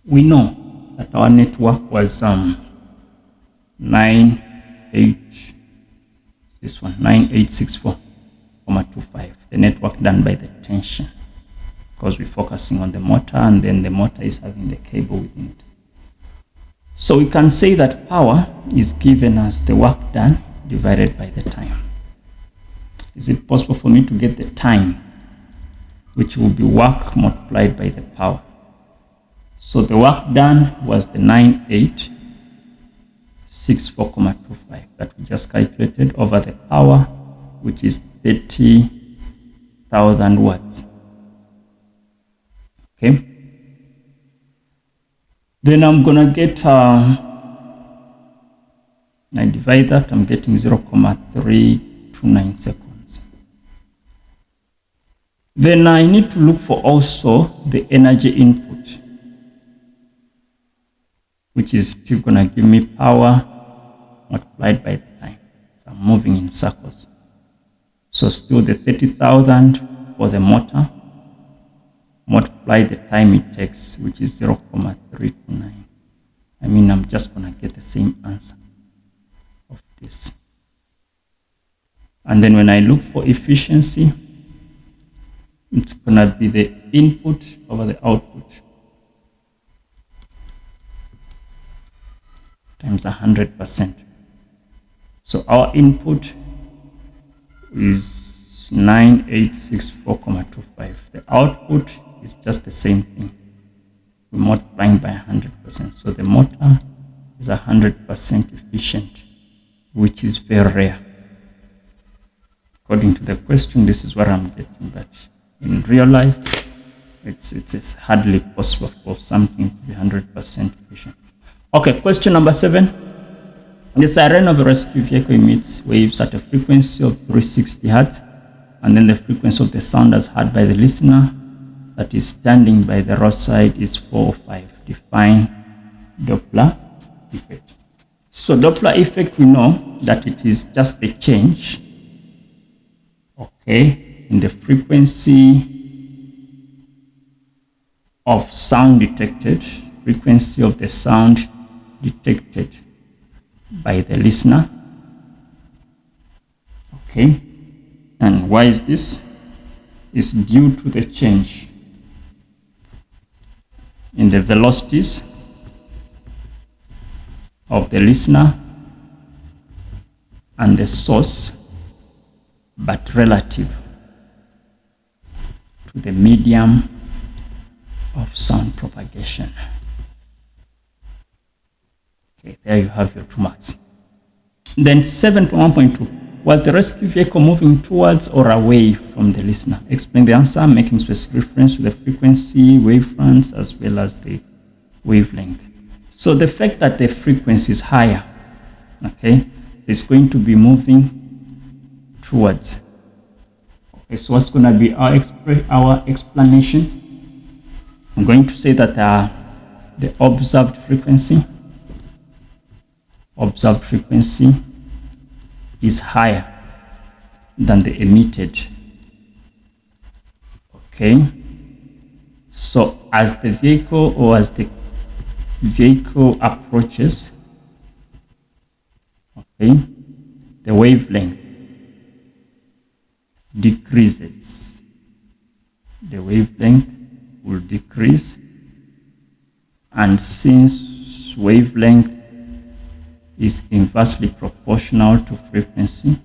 we know that our network was 9864.25, the network done by the tension, because we're focusing on the motor, and then the motor is having the cable within it. So we can say that power is given as the work done divided by the time. Is it possible for me to get the time, which will be work multiplied by the power? So the work done was the 9864.25 that we just calculated over the power, which is 30,000 watts. Okay. Then I'm gonna get, I divide that, I'm getting 0.329 seconds. Then I need to look for also the energy input, which is still gonna give me power multiplied by the time. So I'm moving in circles. So still the 30,000 for the motor, multiply the time it takes, which is 0.329. I mean, I'm just gonna get the same answer of this. And then when I look for efficiency, it's gonna be the input over the output times 100%. So our input is 9864.25. The output is just the same thing. We're multiplying by 100%. So the motor is 100% efficient, which is very rare. According to the question, this is what I'm getting, but in real life, it's hardly possible for something to be 100% efficient. Okay, question number 7. The siren of a rescue vehicle emits waves at a frequency of 360 Hz, and then the frequency of the sound as heard by the listener that is standing by the roadside is 405. Define Doppler effect. So Doppler effect, we know that it is just a change, okay, in the frequency of sound detected, frequency of the sound detected by the listener. Okay, and why is this? It's due to the change in the velocities of the listener and the source, but relative to the medium of sound propagation. Okay, there you have your 2 marks. Then 7.1.2. Was the rescue vehicle moving towards or away from the listener? Explain the answer, making specific reference to the frequency, wavefronts, as well as the wavelength. So the fact that the frequency is higher, okay, is going to be moving towards. Okay, so what's going to be our explanation? I'm going to say that the observed frequency is higher than the emitted. Okay, so as the vehicle approaches, okay, the wavelength decreases the wavelength will decrease, and since wavelength is inversely proportional to frequency,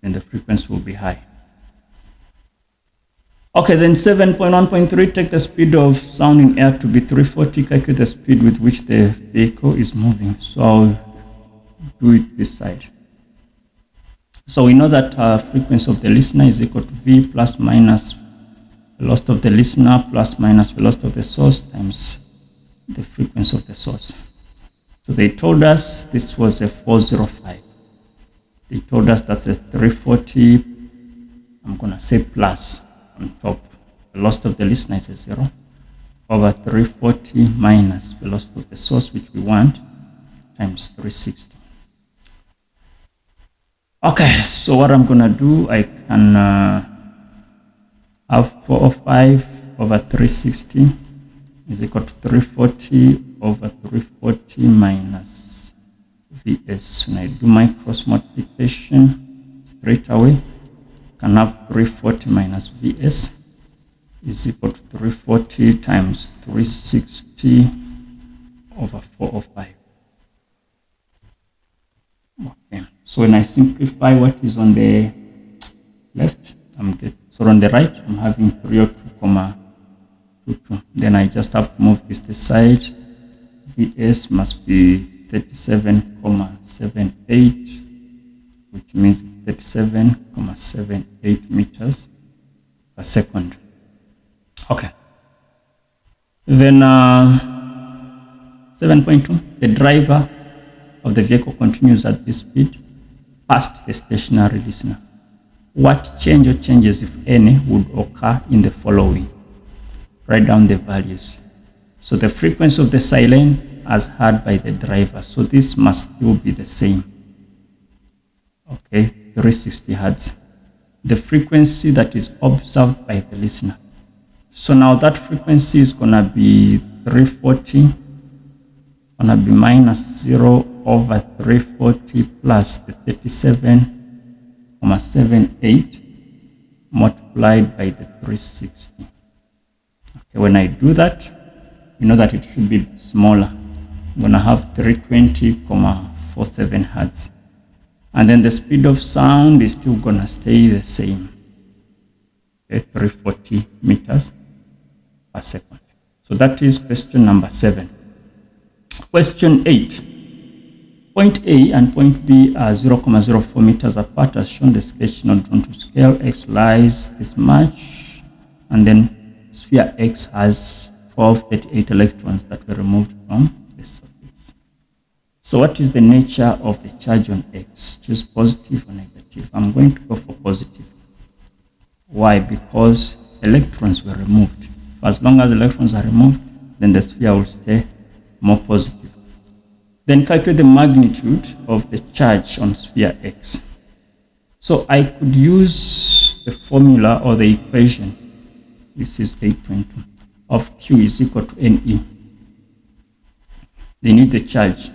then the frequency will be high. Okay, then 7.1.3, take the speed of sound in air to be 340, calculate the speed with which the vehicle is moving. So I'll do it this side. So we know that frequency of the listener is equal to V plus minus velocity of the listener plus minus velocity of the source times the frequency of the source. So they told us this was a 405. They told us that's a 340, I'm going to say plus on top. Velocity of the listener is a 0 over 340 minus velocity of the source, which we want, times 360. Okay, so what I'm going to do, I can have 405 over 360 is equal to 340 over 340 minus Vs. When I do my cross multiplication straight away, I can have 340 minus Vs is equal to 340 times 360 over 405. Okay, so when I simplify what is on the left, so on the right, I'm having 302,22. Then I just have to move this to the side. Vs must be 37,78, which means it's 37,78 meters per second. Okay. Then 7.2, the driver of the vehicle continues at this speed past the stationary listener. What change or changes, if any, would occur in the following? Write down the values. So the frequency of the siren as heard by the driver. So this must still be the same. Okay, 360 hertz. The frequency that is observed by the listener. So now that frequency is going to be 340. It's going to be minus 0 over 340 plus the 37,78 multiplied by the 360. Okay, when I do that, you know that it should be smaller. I'm going to have 320,47 hertz. And then the speed of sound is still going to stay the same. Okay, 340 meters per second. So that is question number 7. Question 8. Point A and point B are 0,04 meters apart as shown. The sketch not drawn to scale. X lies this much, and then sphere X has 1238 electrons that were removed from the surface. So what is the nature of the charge on X? Choose positive or negative. I'm going to go for positive. Why? Because electrons were removed. As long as electrons are removed, then the sphere will stay more positive. Then calculate the magnitude of the charge on sphere X. So I could use the formula or the equation. This is 8.2 of Q is equal to NE. They need the charge.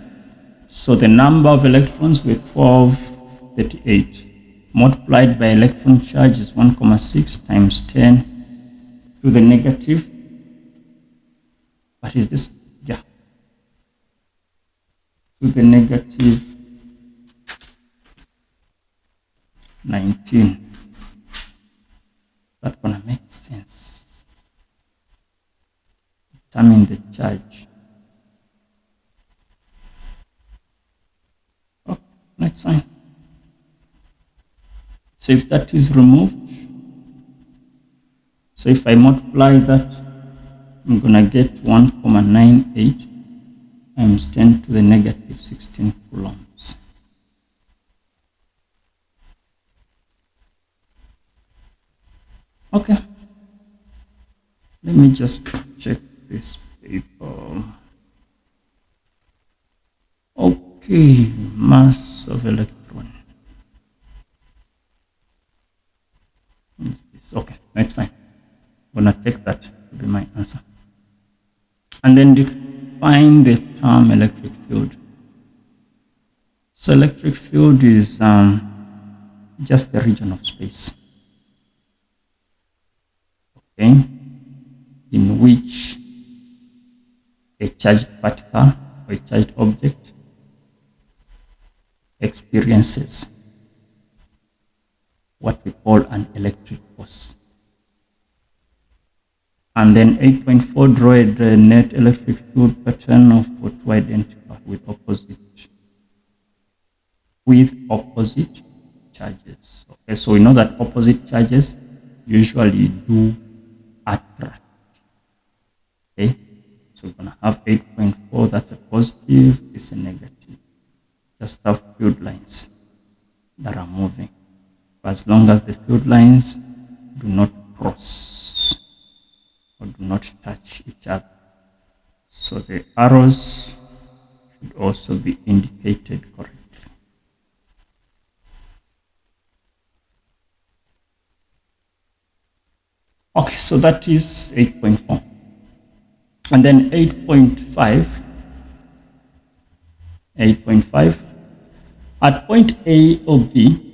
So the number of electrons were 1238. Multiplied by electron charge is 1,6 times 10 to the negative. What is this? Yeah. To the negative 19. That's gonna make sense. Determine the charge. Oh, that's fine. So if that is removed, so if I multiply that, I'm gonna get 1,98 times 10 to the negative 16 coulombs. Okay. Let me just check this paper. Okay, mass of electron. What's this? Okay, that's fine. I'm gonna take that to be my answer. And then define the term electric field. So electric field is just the region of space. okay, in which a charged particle or a charged object experiences what we call an electric force. And then 8.4, draw a net electric field pattern of two identical with opposite charges. Okay, so we know that opposite charges usually do attract. Okay, so we're going to have 8.4, that's a positive, it's a negative. Just have field lines that are moving. As long as the field lines do not cross or do not touch each other. So the arrows should also be indicated correctly. Okay, so that is 8.4. And then 8.5. At point A or B,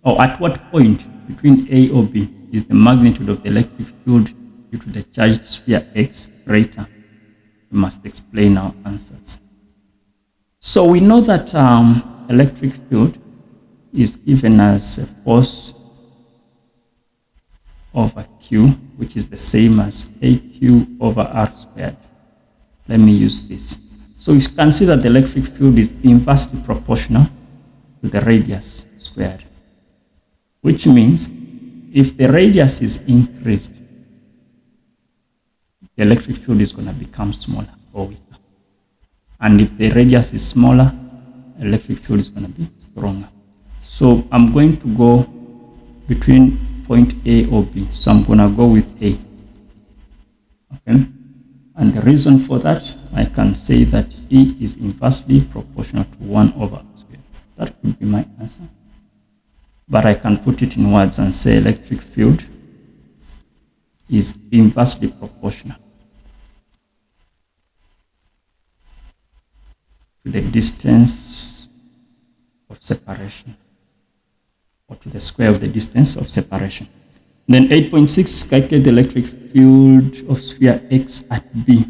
or at what point between A or B is the magnitude of the electric field due to the charged sphere X greater? We must explain our answers. So we know that electric field is given as a force over Q, which is the same as AQ over R squared. Let me use this. So we can see that the electric field is inversely proportional to the radius squared, which means if the radius is increased, the electric field is going to become smaller or weaker. And if the radius is smaller, the electric field is going to be stronger. So I'm going to go between point A or B. So I'm going to go with A. Okay? And the reason for that, I can say that E is inversely proportional to 1 over R squared. That could be my answer. But I can put it in words and say electric field is inversely proportional to the distance of separation, or to the square of the distance of separation. Then 8.6, calculate the electric field of sphere X at B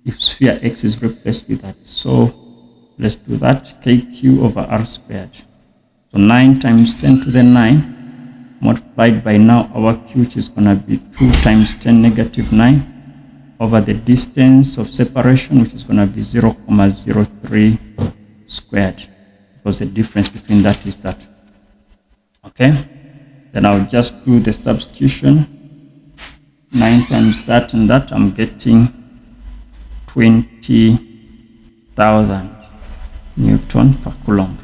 if sphere X is replaced with that. So let's do that. KQ over R squared. So 9 times 10 to the 9 multiplied by now our Q, which is going to be 2 times 10 negative 9 over the distance of separation, which is going to be 0.03 squared, because the difference between that is that. Okay, then I'll just do the substitution. 9 times that and that, I'm getting 20,000 Newton per Coulomb.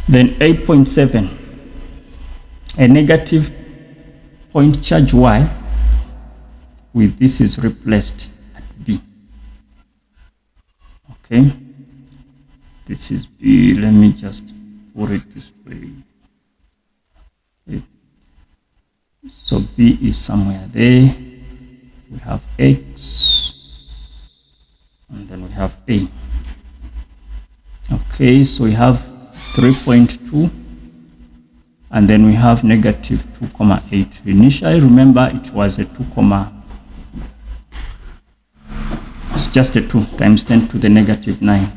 Then 8.7, a negative point charge Y with this is replaced at B. Okay, this is B. Let me just put it this way. Okay. So B is somewhere there. We have X, and then we have A. Okay, so we have 3.2, and then we have negative 2.8. Initially, remember, it was a 2, it's just a 2 times 10 to the negative 9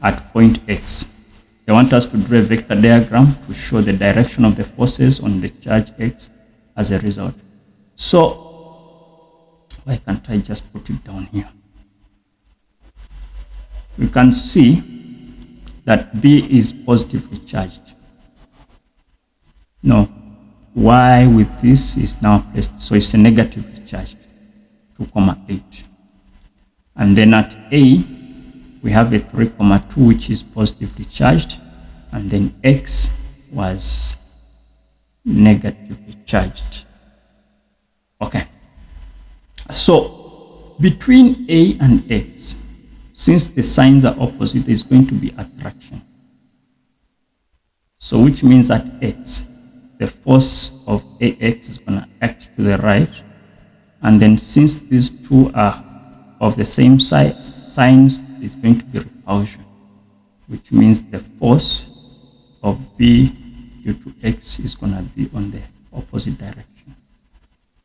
at point X. They want us to draw a vector diagram to show the direction of the forces on the charge X as a result. So, why can't I just put it down here? We can see that B is positively charged. No, Y with this is now placed, so it's a negatively charged, 2.8. And then at A, we have a 3.2, which is positively charged, and then X was negatively charged. Okay. So, between A and X, since the signs are opposite, there's going to be attraction. So, which means at X, the force of AX is going to act to the right. And then since these two are of the same signs, is going to be repulsion, which means the force of B due to X is going to be on the opposite direction.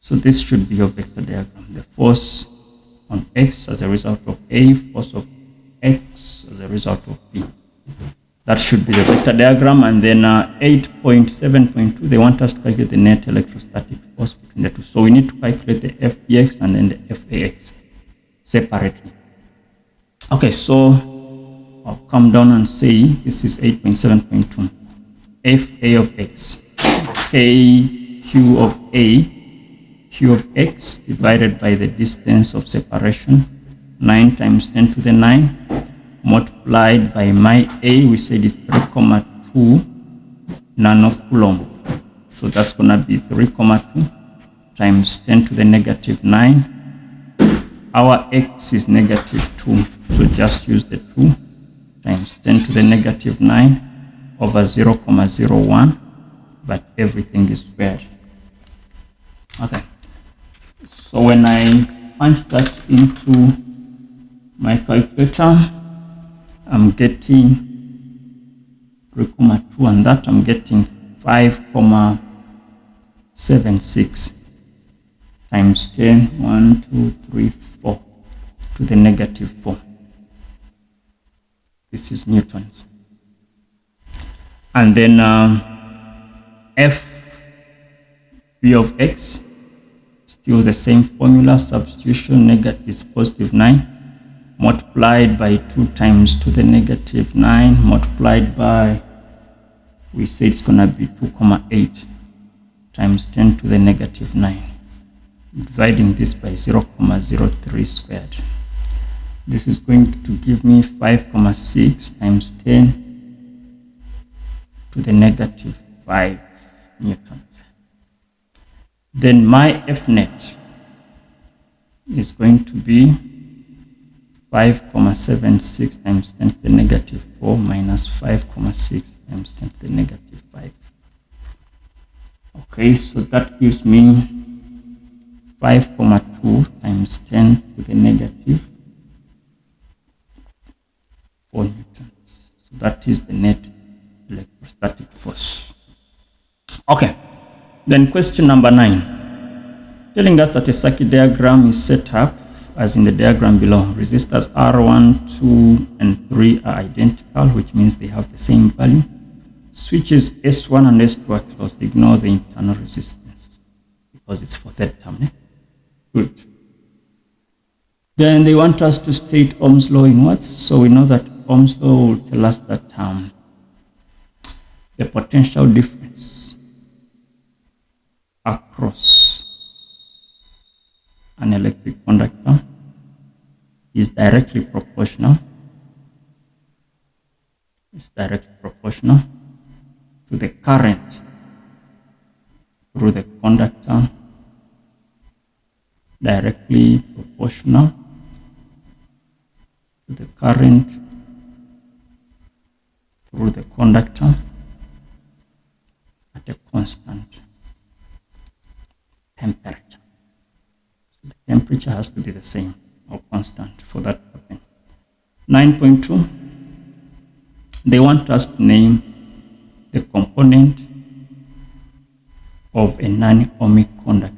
So this should be your vector diagram. The force on X as a result of A, force of X as a result of B. That should be the vector diagram. And then 8.7.2, they want us to calculate the net electrostatic force between the two. So we need to calculate the FBX and then the FAX separately. Okay, so I'll come down and say this is 8.7.2. FA of X, K Q of A, Q of X divided by the distance of separation, 9 times 10 to the 9, multiplied by my A, we said is 3,2 nanocoulomb. So that's going to be 3,2 times 10 to the negative 9. Our X is negative 2, so just use the 2 times 10 to the negative 9 over 0,01, but everything is squared. Okay, so when I punch that into my calculator, I'm getting 3,2, and that I'm getting 5,76 times 10, 1, 2, 3, 4 to the negative 4. This is newtons. And then F B of X, still the same formula, substitution, negative is positive 9, multiplied by 2 times to the negative 9, multiplied by, we say it's going to be 2,8 times 10 to the negative 9, dividing this by 0,03 squared. This is going to give me 5,6 times 10 to the negative 5 newtons. Then my F net is going to be 5,76 times 10 to the negative 4 minus 5,6 times 10 to the negative 5. Okay, so that gives me 5,2 times 10 to the negative 4 newtons. So that is the net electrostatic force. Okay, then question number 9, telling us that a circuit diagram is set up as in the diagram below. Resistors R1, 2, and 3 are identical, which means they have the same value. Switches S1 and S2 are closed. Ignore the internal resistance because it's for third term. Good. Then they want us to state Ohm's law in words. So we know that Ohm's law will tell us that the potential difference across an electric conductor is directly proportional. It's directly proportional to the current through the conductor, directly proportional to the current through the conductor at a constant temperature. So the temperature has to be the same or constant for that to happen. 9.2, they want us to name the component of a non-ohmic conductor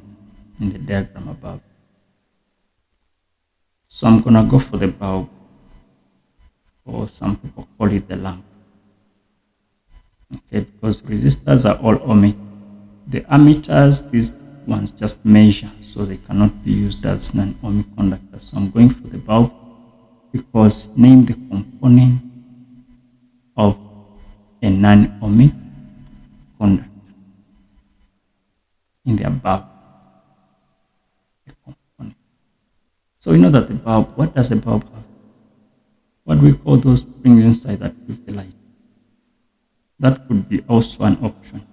in the diagram above. So I'm going to go for the bulb, or some people call it the lamp. Okay, because resistors are all ohmic. The ammeters, these ones just measure, so they cannot be used as non-ohmic conductors. So I'm going for the bulb because name the component of a non-ohmic conductor in the above component. So we know that the bulb, what does a bulb have? What do we call those springs inside that give the light? That could be also an option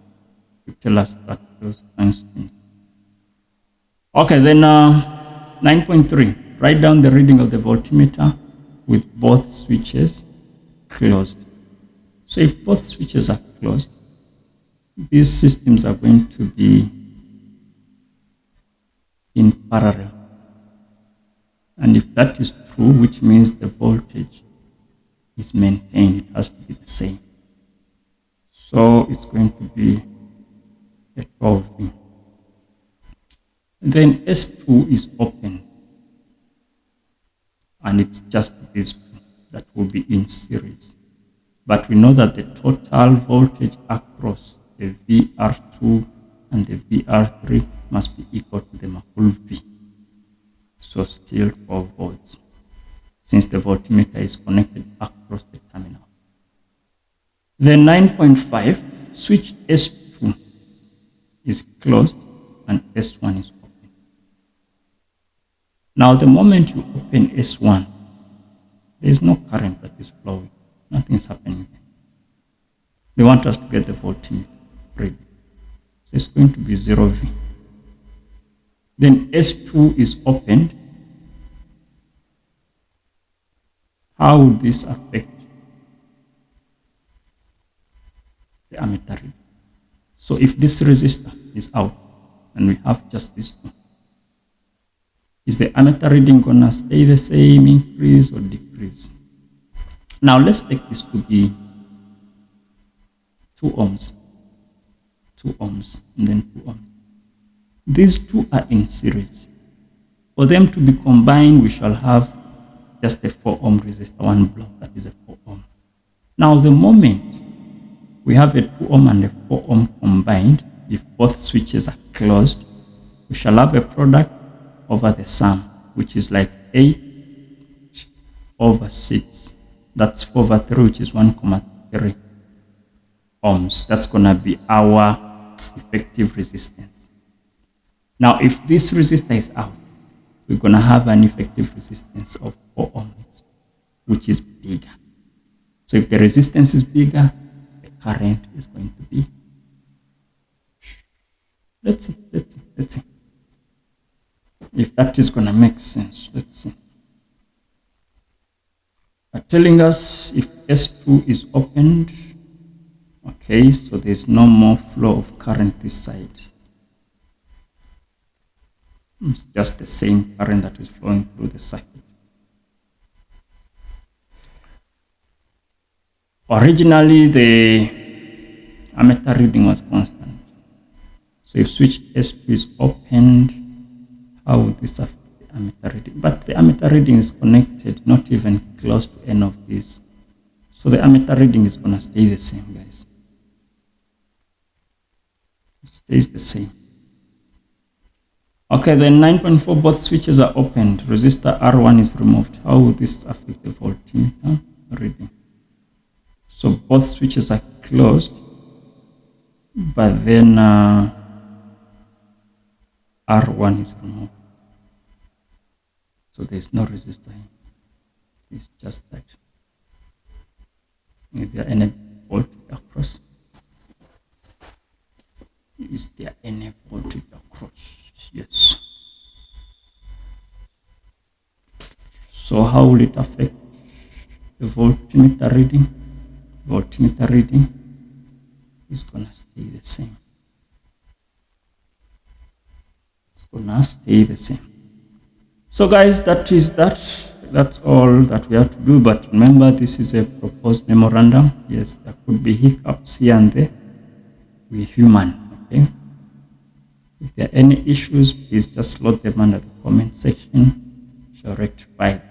to tell us that those constants. Okay, then 9.3, write down the reading of the voltmeter with both switches closed. So if both switches are closed, these systems are going to be in parallel. And if that is true, which means the voltage is maintained, it has to be the same. So it's going to be a 12V. Then S2 is open, and it's just these two that will be in series. But we know that the total voltage across the VR2 and the VR3 must be equal to the Makul V. So still 12 volts, since the voltmeter is connected across the terminal. Then 9.5, switch S2 is closed and S1 is open. Now the moment you open S1, there is no current that is flowing. Nothing is happening there. They want us to get the voltmeter read. So it's going to be 0 V. Then S2 is opened. How would this affect the ammeter reading? So if this resistor is out and we have just this two, is the ammeter reading gonna stay the same, increase or decrease? Now let's take this to be 2 ohms, 2 ohms, and then 2 ohms. These two are in series. For them to be combined, we shall have just a 4 ohm resistor, one block that is a 4 ohm. Now the moment we have a 2 ohm and a 4 ohm combined, if both switches are closed, we shall have a product over the sum, which is like 8 over 6. That's 4 over 3, which is 1,3 ohms. That's going to be our effective resistance. Now, if this resistor is out, we're going to have an effective resistance of 4 ohms, which is bigger. So if the resistance is bigger, the current is going to be... Let's see. If that is going to make sense, let's see. Telling us if S2 is opened, okay, so there's no more flow of current this side. It's just the same current that is flowing through the circuit. Originally, the ammeter reading was constant. So if switch S2 is opened, how would this affect the ammeter reading? But the ammeter reading is connected, not even close to any of these. So the ammeter reading is going to stay the same, guys. It stays the same. Okay, then 9.4, both switches are opened. Resistor R1 is removed. How would this affect the voltmeter reading? So both switches are closed, but then R1 is removed. So there's no resistor here. It's just that. Is there any voltage across? Is there any voltage across? Yes. So how will it affect the voltmeter reading? Voltmeter reading is gonna stay the same. It's gonna stay the same. So guys, that's all that we have to do. But remember, this is a proposed memorandum. Yes, there could be hiccups here and there. We're human, okay? If there are any issues, please just load them under the comment section. We shall rectify them.